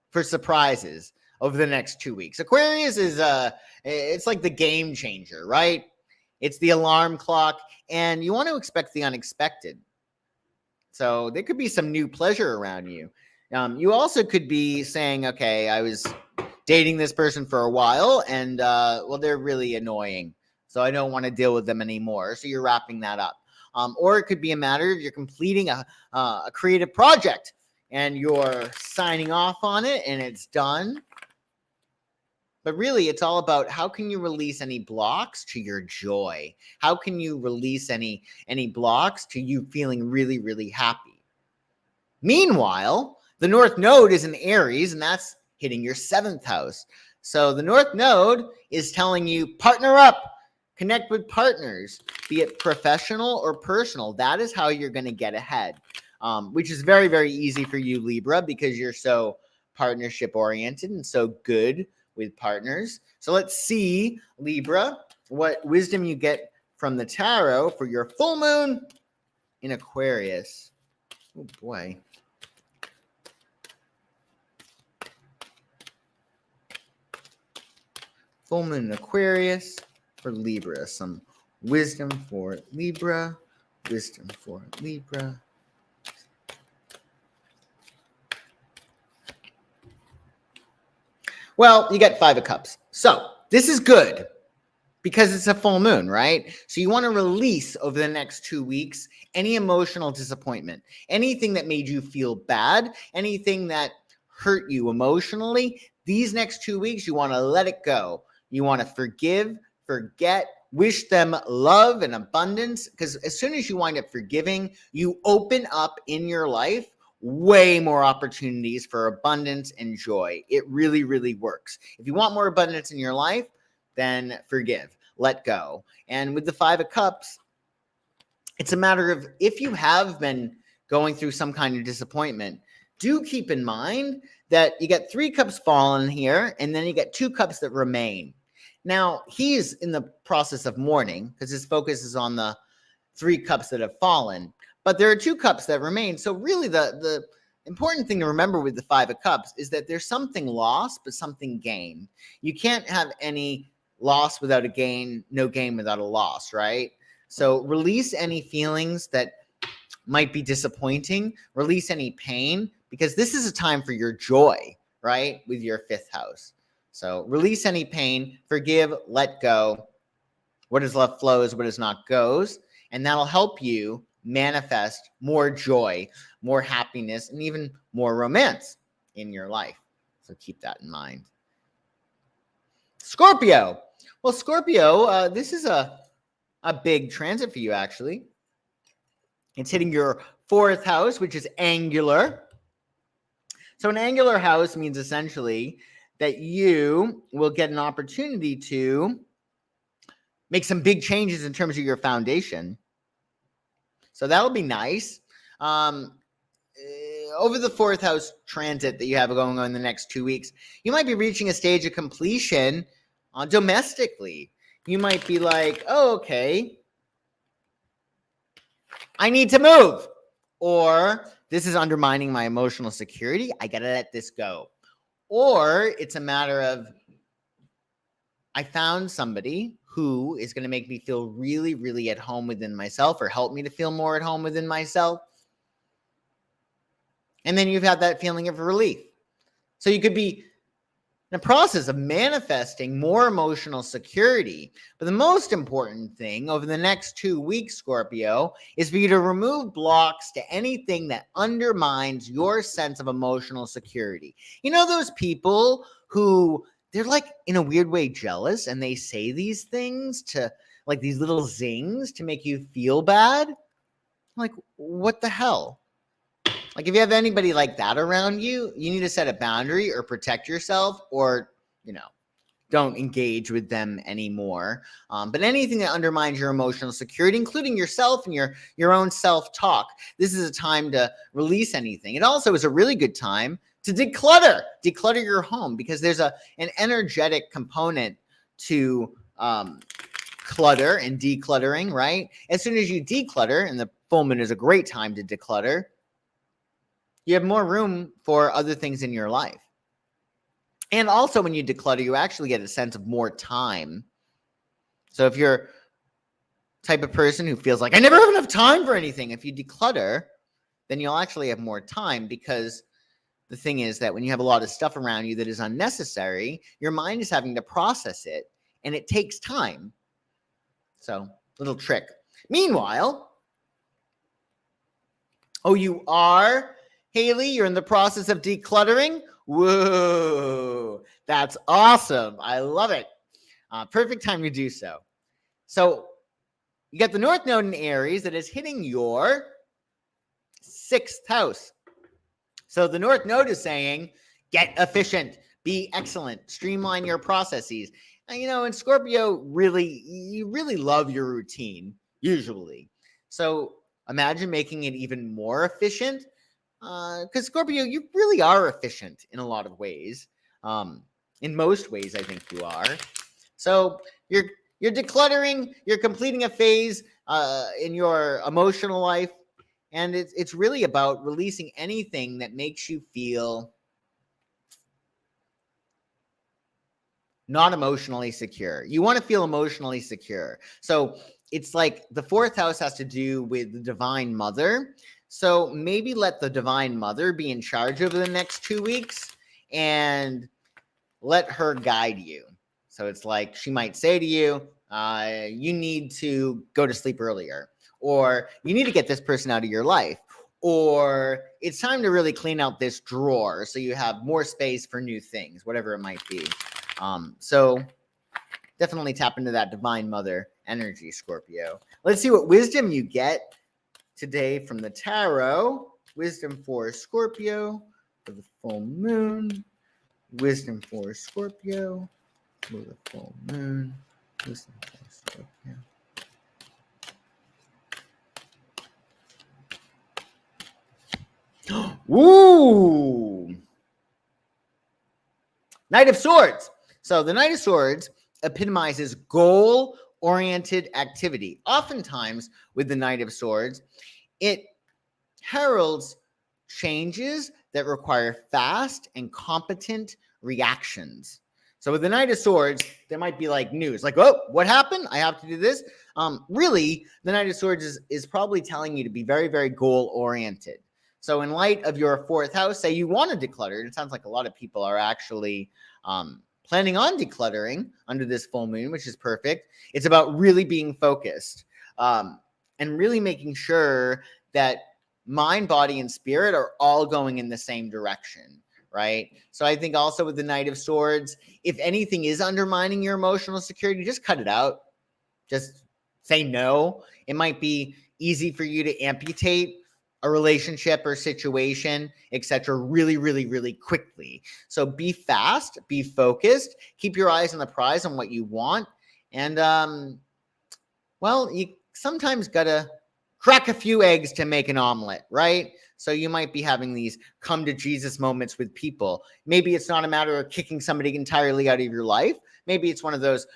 for surprises over the next 2 weeks. Aquarius is it's like the game changer, right? It's the alarm clock, and you want to expect the unexpected. So there could be some new pleasure around you. You also could be saying, okay, I was dating this person for a while, and well, they're really annoying, so I don't want to deal with them anymore. So you're wrapping that up. Or it could be a matter of you're completing a creative project, and you're signing off on it, and it's done. But really, it's all about how can you release any blocks to your joy? How can you release any blocks to you feeling really, really happy? Meanwhile, the North Node is in Aries, and that's hitting your 7th house. So the North Node is telling you partner up, connect with partners, be it professional or personal. That is how you're going to get ahead, which is very, very easy for you, Libra, because you're so partnership oriented and so good with partners. So let's see, Libra, what wisdom you get from the tarot for your full moon in Aquarius. Oh boy. Full moon in Aquarius for Libra. Some wisdom for Libra. Wisdom for Libra. Well, you get 5 of Cups. So this is good because it's a full moon, right? So you want to release over the next 2 weeks any emotional disappointment, anything that made you feel bad, anything that hurt you emotionally. These next 2 weeks, you want to let it go. You want to forgive, forget, wish them love and abundance, because as soon as you wind up forgiving, you open up in your life way more opportunities for abundance and joy. It really, really works. If you want more abundance in your life, then forgive, let go. And with the 5 of Cups, it's a matter of if you have been going through some kind of disappointment, do keep in mind that you get 3 cups fallen here, and then you get 2 cups that remain. Now, he is in the process of mourning because his focus is on the 3 cups that have fallen, but there are 2 cups that remain. So really the important thing to remember with the 5 of Cups is that there's something lost, but something gained. You can't have any loss without a gain, no gain without a loss, right? So release any feelings that might be disappointing, release any pain, because this is a time for your joy, right? With your 5th house. So release any pain, forgive, let go. What is left flows, what is not goes. And that'll help you manifest more joy, more happiness, and even more romance in your life. So keep that in mind. Scorpio. Well, Scorpio, this is a big transit for you, actually. It's hitting your 4th house, which is angular. So an angular house means essentially that you will get an opportunity to make some big changes in terms of your foundation. So that'll be nice. Over the 4th house transit that you have going on in the next 2 weeks, you might be reaching a stage of completion domestically. You might be like, oh, okay, I need to move. Or this is undermining my emotional security. I got to let this go. Or it's a matter of, I found somebody who is going to make me feel really, really at home within myself or help me to feel more at home within myself. And then you've had that feeling of relief. So you could be in the process of manifesting more emotional security. But the most important thing over the next 2 weeks, Scorpio, is for you to remove blocks to anything that undermines your sense of emotional security. You know those people who they're like in a weird way jealous and they say these things to like these little zings to make you feel bad? Like, what the hell? Like, if you have anybody like that around you, you need to set a boundary or protect yourself or, don't engage with them anymore. But anything that undermines your emotional security, including yourself and your own self-talk, this is a time to release anything. It also is a really good time to declutter your home because there's an energetic component to clutter and decluttering, right? As soon as you declutter, and the full moon is a great time to declutter, you have more room for other things in your life. And also when you declutter, you actually get a sense of more time. So if you're type of person who feels like, I never have enough time for anything, if you declutter, then you'll actually have more time because the thing is that when you have a lot of stuff around you that is unnecessary, your mind is having to process it, and it takes time. So, little trick. Meanwhile, oh, you are? Haley, you're in the process of decluttering? Whoa, that's awesome. I love it. Perfect time to do so. So you got the North Node in Aries that is hitting your 6th house. So the North Node is saying, get efficient, Be excellent. Streamline your processes. And, in Scorpio, you really love your routine, usually. So imagine making it even more efficient. Because Scorpio, you really are efficient in a lot of ways. In most ways, I think you are. So you're decluttering, you're completing a phase in your emotional life, and it's really about releasing anything that makes you feel not emotionally secure. You want to feel emotionally secure. So it's like the fourth house has to do with the Divine Mother. So maybe let the Divine Mother be in charge over the next 2 weeks and let her guide you. So it's like she might say to you, you need to go to sleep earlier, or you need to get this person out of your life, or it's time to really clean out this drawer so you have more space for new things, whatever it might be. So definitely tap into that Divine Mother energy, Scorpio. Let's see what wisdom you get today from the tarot. Wisdom for Scorpio for the full moon. Wisdom for Scorpio for the full moon. Wisdom for Scorpio. Woo! Knight of Swords. So the Knight of Swords epitomizes goal-oriented activity. Oftentimes with the Knight of Swords, it heralds changes that require fast and competent reactions. So with the Knight of Swords, there might be like news, like, oh, what happened? I have to do this. Really, the Knight of Swords is probably telling you to be very, very goal-oriented. So in light of your fourth house, say you want to declutter. It sounds like a lot of people are actually planning on decluttering under this full moon, which is perfect. It's about really being focused and really making sure that mind, body, and spirit are all going in the same direction, right? So I think also with the Knight of Swords, if anything is undermining your emotional security, just cut it out. Just say no. It might be easy for you to amputate a relationship or situation, etc., really, really, really quickly. So be fast, be focused, keep your eyes on the prize on what you want. And, you sometimes got to crack a few eggs to make an omelet, right? So you might be having these come to Jesus moments with people. Maybe it's not a matter of kicking somebody entirely out of your life. Maybe it's one of those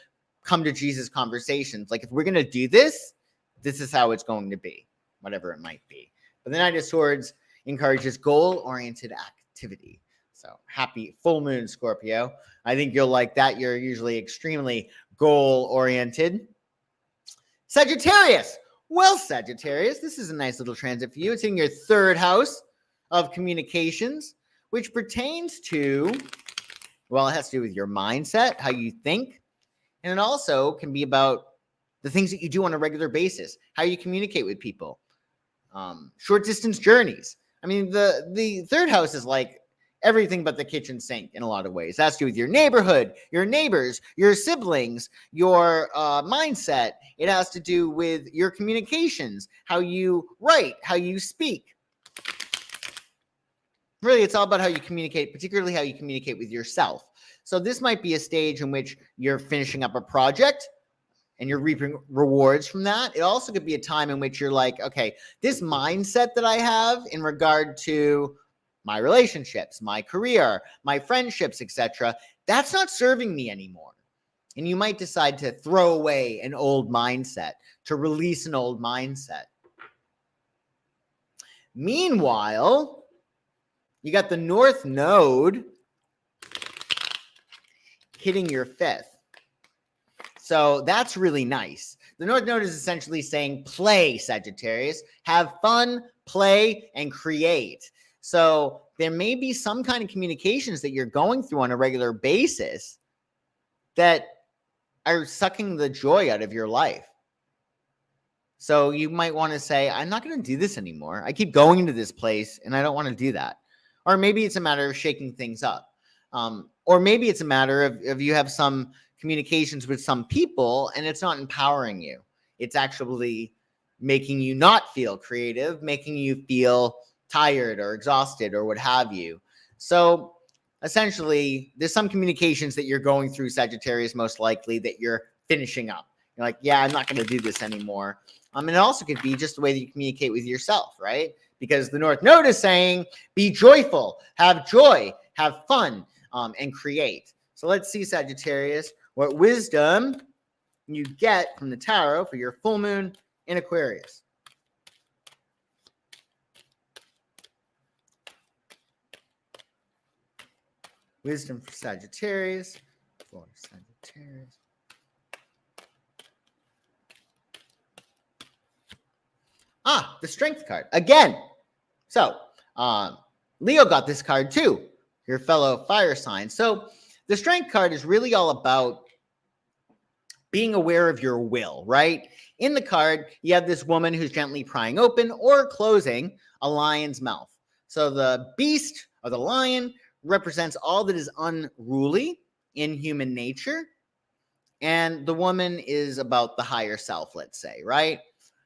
come to Jesus conversations. Like, if we're going to do this, this is how it's going to be, whatever it might be. But the Knight of Swords encourages goal-oriented activity. So happy full moon, Scorpio. I think you'll like that. You're usually extremely goal-oriented. Sagittarius. Well, Sagittarius, this is a nice little transit for you. It's in your third house of communications, which pertains to, well, it has to do with your mindset, how you think. And it also can be about the things that you do on a regular basis, how you communicate with people. Short distance journeys. I mean, the third house is like everything but the kitchen sink in a lot of ways. That's to do with your neighborhood, your neighbors, your siblings, your mindset. It has to do with your communications, how you write, how you speak. Really, it's all about how you communicate, particularly how you communicate with yourself. So this might be a stage in which you're finishing up a project and you're reaping rewards from that. It also could be a time in which you're like, okay, this mindset that I have in regard to my relationships, my career, my friendships, etc., that's not serving me anymore. And you might decide to throw away an old mindset, to release an old mindset. Meanwhile, you got the North Node hitting your fifth. So that's really nice. The North Node is essentially saying, play, Sagittarius. Have fun, play, and create. So there may be some kind of communications that you're going through on a regular basis that are sucking the joy out of your life. So you might want to say, I'm not going to do this anymore. I keep going to this place, and I don't want to do that. Or maybe it's a matter of shaking things up. Or maybe it's a matter of you have some communications with some people and it's not empowering you. It's actually making you not feel creative, making you feel tired or exhausted or what have you. So essentially there's some communications that you're going through, Sagittarius, most likely that you're finishing up. You're like, yeah, I'm not going to do this anymore. And it also could be just the way that you communicate with yourself, right? Because the North Node is saying, be joyful, have joy, have fun, and create. So let's see, Sagittarius, what wisdom you get from the tarot for your full moon in Aquarius. Wisdom for Sagittarius. For Sagittarius. The Strength card. Again. So, Leo got this card too, your fellow fire sign. So, the Strength card is really all about being aware of your will, right? In the card, you have this woman who's gently prying open or closing a lion's mouth. So, the beast or the lion represents all that is unruly in human nature. And the woman is about the higher self, let's say, right?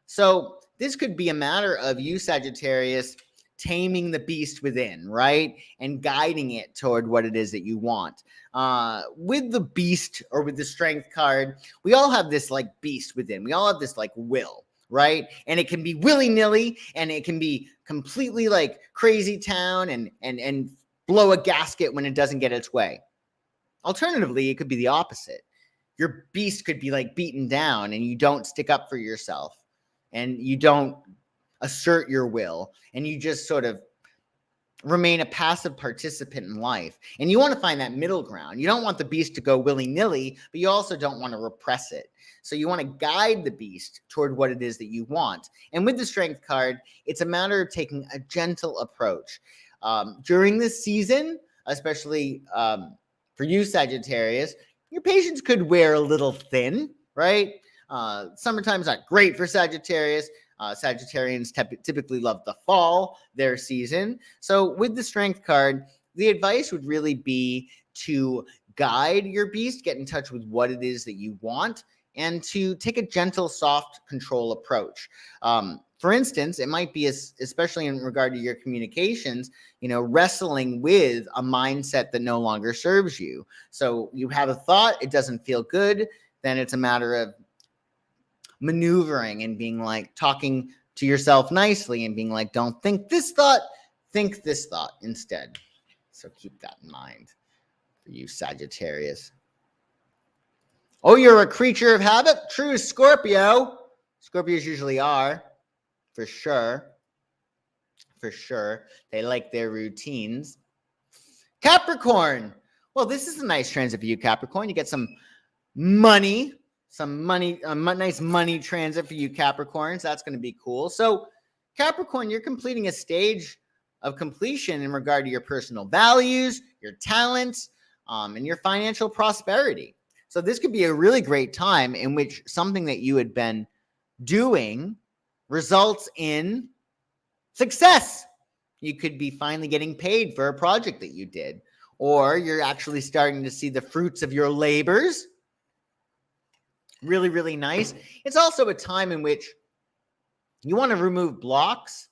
So this could be a matter of you, Sagittarius, taming the beast within, right? And guiding it toward what it is that you want. With the beast or with the Strength card, we all have this like beast within. We all have this like will, right? And it can be willy-nilly, and it can be completely like crazy town and blow a gasket when it doesn't get its way. Alternatively, it could be the opposite. Your beast could be like beaten down, and you don't stick up for yourself, and you don't assert your will, and you just sort of remain a passive participant in life. And you want to find that middle ground. You don't want the beast to go willy-nilly, but you also don't want to repress it. So you want to guide the beast toward what it is that you want. And with the Strength card, it's a matter of taking a gentle approach. During this season, especially for you, Sagittarius, your patience could wear a little thin, right? Summertime's not great for Sagittarius. Sagittarians typically love the fall, their season. So with the Strength card, the advice would really be to guide your beast, get in touch with what it is that you want, and to take a gentle, soft control approach. For instance, it might be, especially in regard to your communications, wrestling with a mindset that no longer serves you. So you have a thought, it doesn't feel good, then it's a matter of maneuvering and being like, talking to yourself nicely and being like, don't think this thought, think this thought instead. So keep that in mind for you, Sagittarius. Oh, you're a creature of habit? True, Scorpio. Scorpios usually are. For sure. For sure. They like their routines. Capricorn. Well, this is a nice transit for you, Capricorn. You get some money, a nice money transit for you, Capricorns. That's going to be cool. So, Capricorn, you're completing a stage of completion in regard to your personal values, your talents, and your financial prosperity. So this could be a really great time in which something that you had been doing results in success. You could be finally getting paid for a project that you did, or you're actually starting to see the fruits of your labors. Really, really nice. It's also a time in which you want to remove blocks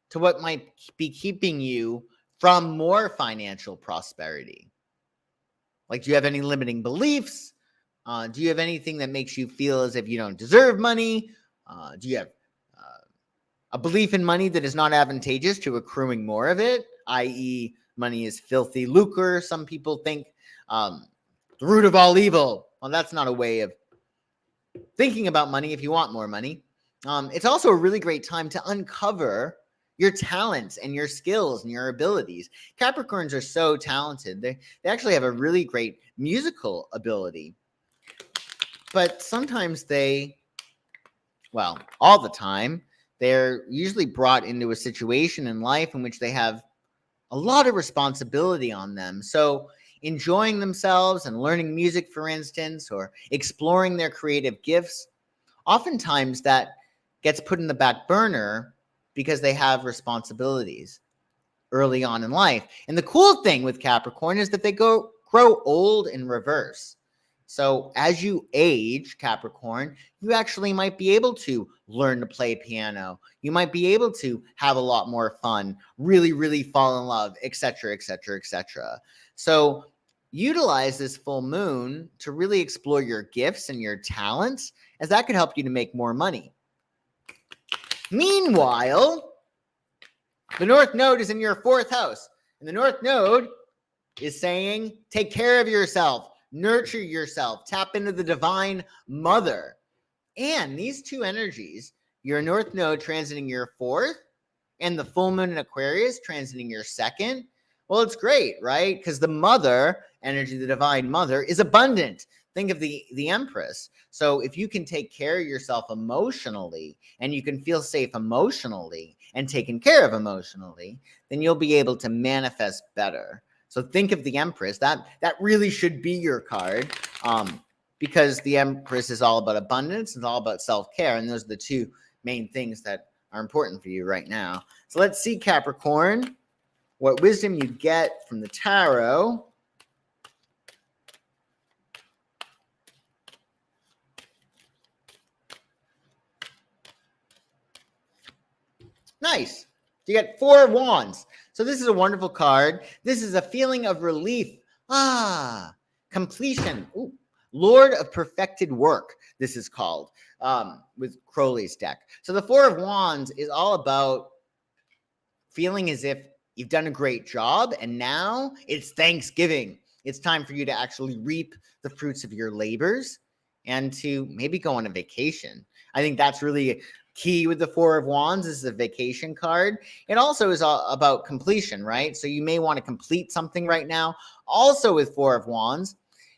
to what might be keeping you from more financial prosperity. Like, do you have any limiting beliefs? Do you have anything that makes you feel as if you don't deserve money? Do you have a belief in money that is not advantageous to accruing more of it, i.e. money is filthy lucre? Some people think the root of all evil. Well, that's not a way of thinking about money if you want more money. It's also a really great time to uncover your talents and your skills and your abilities. Capricorns are so talented. They actually have a really great musical ability. But sometimes all the time, they're usually brought into a situation in life in which they have a lot of responsibility on them. So enjoying themselves and learning music, for instance, or exploring their creative gifts, oftentimes that gets put in the back burner because they have responsibilities early on in life. And the cool thing with Capricorn is that they grow old in reverse. So as you age, Capricorn, you actually might be able to learn to play piano. You might be able to have a lot more fun, really, really fall in love, etc., etc., etc. So utilize this full moon to really explore your gifts and your talents, as that could help you to make more money. Meanwhile, the North Node is in your 4th house, and the North Node is saying, take care of yourself, nurture yourself, tap into the divine mother. And these two energies, your North Node transiting your 4th and the full moon in Aquarius transiting your 2nd, well, it's great, right? Because the mother energy, the divine mother, is abundant. Think of the Empress. So if you can take care of yourself emotionally and you can feel safe emotionally and taken care of emotionally, then you'll be able to manifest better. So think of the Empress. That really should be your card, because the Empress is all about abundance. It's all about self-care. And those are the two main things that are important for you right now. So let's see, Capricorn, what wisdom you get from the tarot. Nice. You get 4 wands. So this is a wonderful card. This is a feeling of relief. Completion. Ooh. Lord of perfected work, this is called, with Crowley's deck. So the 4 of Wands is all about feeling as if you've done a great job, and now it's Thanksgiving. It's time for you to actually reap the fruits of your labors and to maybe go on a vacation. I think that's really key with the 4 of Wands. This is a vacation card. It also is all about completion, right? So you may want to complete something right now. Also with 4 of Wands,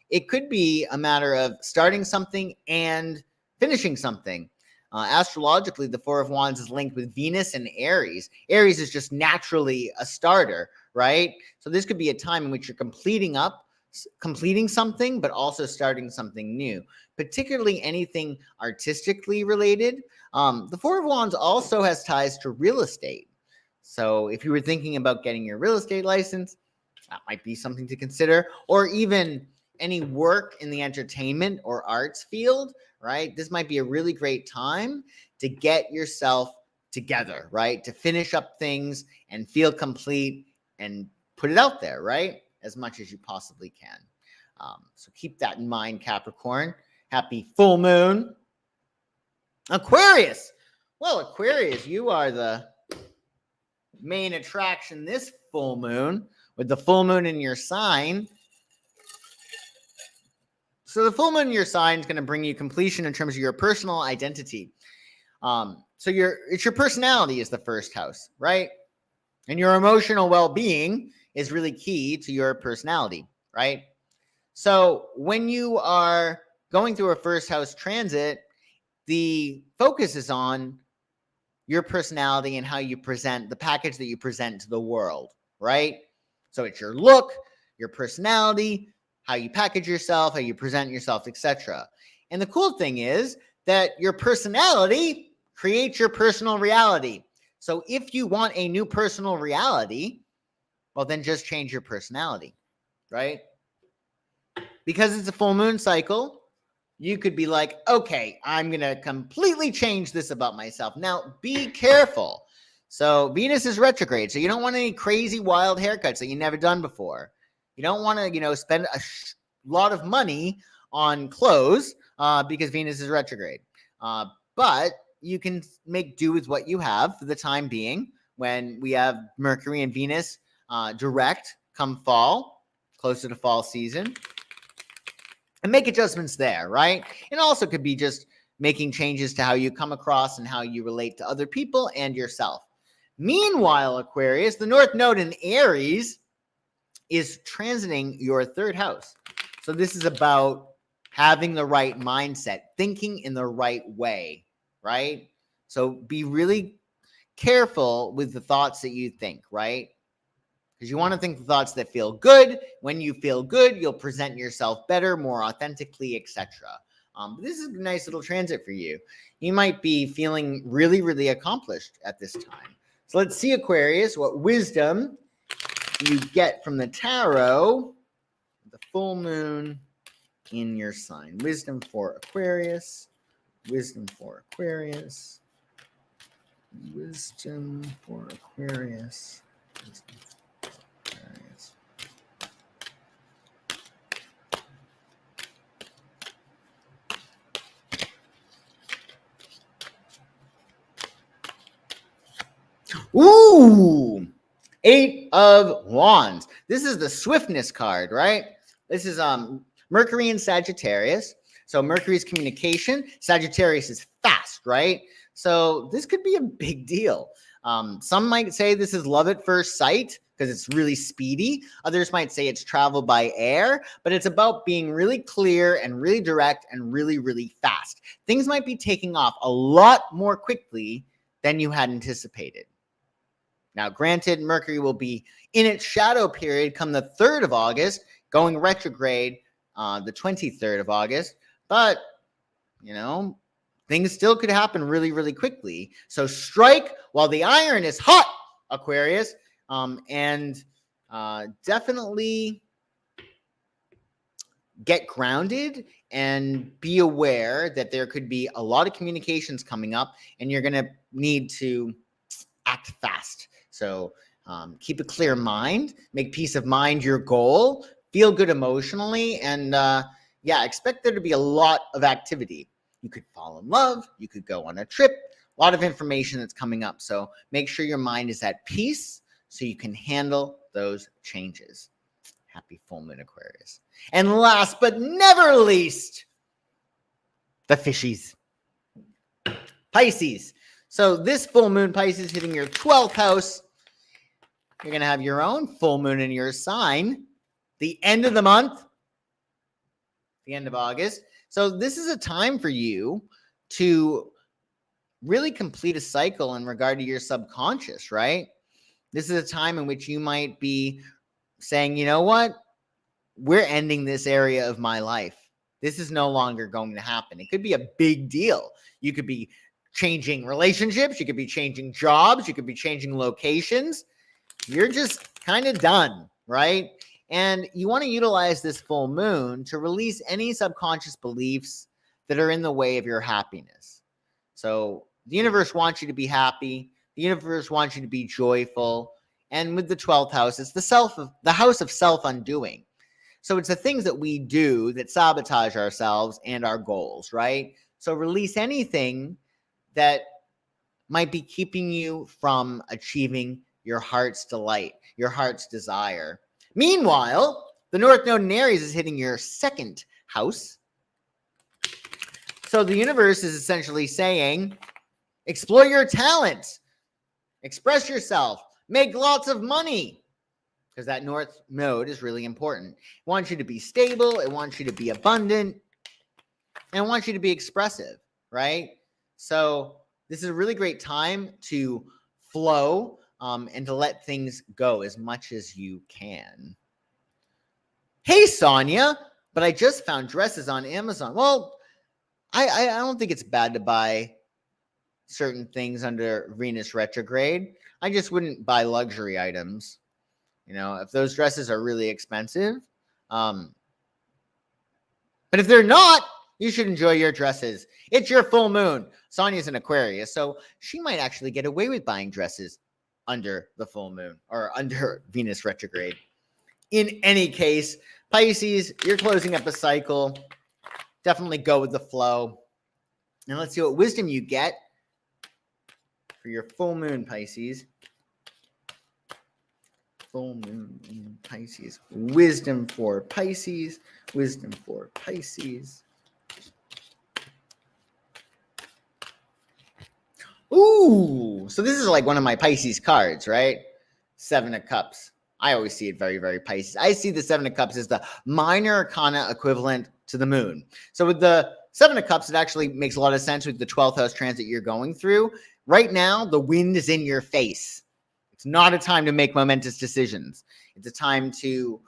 it could be a matter of starting something and finishing something. Astrologically, the 4 of Wands is linked with Venus and Aries. Aries is just naturally a starter, right? So this could be a time in which you're completing something, but also starting something new, particularly anything artistically related. The 4 of Wands also has ties to real estate. So if you were thinking about getting your real estate license, that might be something to consider, or even any work in the entertainment or arts field, right? This might be a really great time to get yourself together, right? To finish up things and feel complete and put it out there, right? As much as you possibly can. So keep that in mind, Capricorn. Happy full moon. Aquarius. Well, Aquarius, you are the main attraction this full moon, with the full moon in your sign. So the full moon in your sign is going to bring you completion in terms of your personal identity. So it's your personality is the first house, right? And your emotional well-being is really key to your personality, right? So when you are going through a first house transit, the focus is on your personality and how you present, the package that you present to the world, right? So it's your look, your personality, how you package yourself, how you present yourself, etc. And the cool thing is that your personality creates your personal reality. So if you want a new personal reality, well, then just change your personality, right? Because it's a full moon cycle, you could be like, okay, I'm going to completely change this about myself. Now, be careful. So Venus is retrograde, so you don't want any crazy wild haircuts that you've never done before. You don't want to, spend a lot of money on clothes because Venus is retrograde. But you can make do with what you have for the time being when we have Mercury and Venus direct come fall, closer to fall season. And make adjustments there, right? It also could be just making changes to how you come across and how you relate to other people and yourself. Meanwhile, Aquarius, the North Node in Aries is transiting your 3rd house. So this is about having the right mindset, thinking in the right way, right? So be really careful with the thoughts that you think, right? Because you want to think the thoughts that feel good. When you feel good, you'll present yourself better, more authentically, etc. This is a nice little transit for you. You might be feeling really, really accomplished at this time. So let's see, Aquarius, what wisdom you get from the tarot, the full moon, in your sign. Wisdom for Aquarius. Wisdom for Aquarius. Wisdom for Aquarius. Wisdom for Aquarius. Ooh, 8 of Wands. This is the swiftness card, right? This is Mercury and Sagittarius. So Mercury's communication, Sagittarius is fast, right? So this could be a big deal. Some might say this is love at first sight because it's really speedy. Others might say it's travel by air, but it's about being really clear and really direct and really, really fast. Things might be taking off a lot more quickly than you had anticipated. Now, granted, Mercury will be in its shadow period come the 3rd of August, going retrograde the 23rd of August. But, you know, things still could happen really, really quickly. So strike while the iron is hot, Aquarius, and definitely get grounded and be aware that there could be a lot of communications coming up and you're going to need to act fast. So keep a clear mind, make peace of mind your goal, feel good emotionally, and yeah, expect there to be a lot of activity. You could fall in love, you could go on a trip, a lot of information that's coming up. So make sure your mind is at peace so you can handle those changes. Happy full moon, Aquarius. And last but never least, the fishies. Pisces. So this full moon, Pisces, hitting your 12th house. You're going to have your own full moon in your sign. The end of the month. The end of August. So this is a time for you to really complete a cycle in regard to your subconscious, right? This is a time in which you might be saying, you know what? We're ending this area of my life. This is no longer going to happen. It could be a big deal. You could be changing relationships. You could be changing jobs. You could be changing locations. You're just kind of done, right? And you want to utilize this full moon to release any subconscious beliefs that are in the way of your happiness. So the universe wants you to be happy. The universe wants you to be joyful. And with the 12th house, it's the house of self-undoing. So it's the things that we do that sabotage ourselves and our goals, right? So release anything that might be keeping you from achieving your heart's delight, your heart's desire. Meanwhile, the North Node in Aries is hitting your 2nd house. So the universe is essentially saying, explore your talents, express yourself, make lots of money, because that North Node is really important. It wants you to be stable, it wants you to be abundant, and it wants you to be expressive, right? So this is a really great time to flow and to let things go as much as you can. Hey, Sonia, but I just found dresses on Amazon. Well, I don't think it's bad to buy certain things under Venus retrograde. I just wouldn't buy luxury items. You know, if those dresses are really expensive. But if they're not, you should enjoy your dresses. It's your full moon. Sonia's an Aquarius, so she might actually get away with buying dresses under the full moon or under Venus retrograde. In any case, Pisces, you're closing up a cycle. Definitely go with the flow. And let's see what wisdom you get for your full moon, Pisces. Full moon in Pisces. Wisdom for Pisces. Wisdom for Pisces. Ooh, so this is like one of my Pisces cards, right? 7 of Cups. I always see it very, very Pisces. I see the 7 of Cups as the minor arcana equivalent to the moon. So with the 7 of Cups, it actually makes a lot of sense with the 12th house transit you're going through. Right now, the wind is in your face. It's not a time to make momentous decisions. It's a time to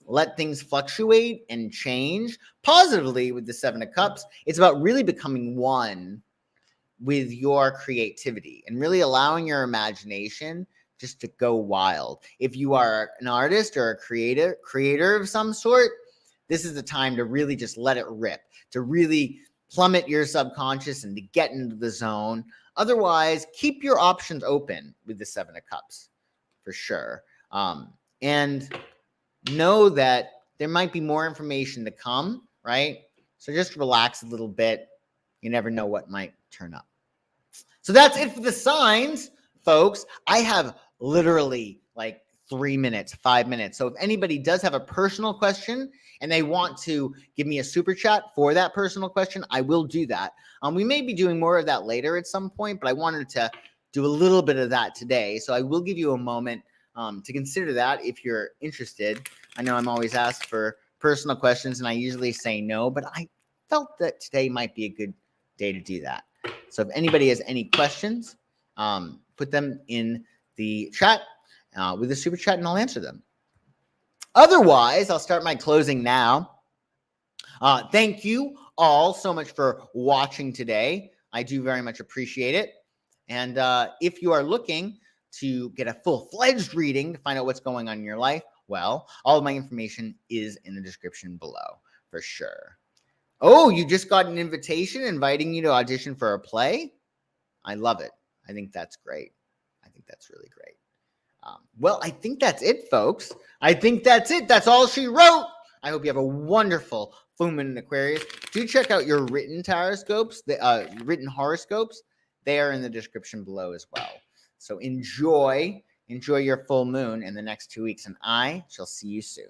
let things fluctuate and change. Positively with the 7 of Cups, it's about really becoming one with your creativity and really allowing your imagination just to go wild. If you are an artist or a creator of some sort, this is the time to really just let it rip, to really plummet your subconscious and to get into the zone. Otherwise, keep your options open with the Seven of Cups for sure. And know that there might be more information to come, right? So just relax a little bit. You never know what might turn up. So that's it for the signs, folks. I have literally like 3 minutes, 5 minutes. So if anybody does have a personal question and they want to give me a super chat for that personal question, I will do that. We may be doing more of that later at some point, but I wanted to do a little bit of that today. So I will give you a moment to consider that if you're interested. I know I'm always asked for personal questions and I usually say no, but I felt that today might be a good day to do that. So if anybody has any questions, put them in the chat with the super chat and I'll answer them. Otherwise, I'll start my closing now. Thank you all so much for watching today. I do very much appreciate it. And if you are looking to get a full-fledged reading to find out what's going on in your life, well, all of my information is in the description below for sure. Oh, you just got an invitation inviting you to audition for a play? I love it. I think that's great. I think that's really great. Well, I think that's it, folks. I think that's it. That's all she wrote. I hope you have a wonderful full moon in Aquarius. Do check out your written tarotscopes, the written horoscopes. They are in the description below as well. So enjoy your full moon in the next 2 weeks, and I shall see you soon.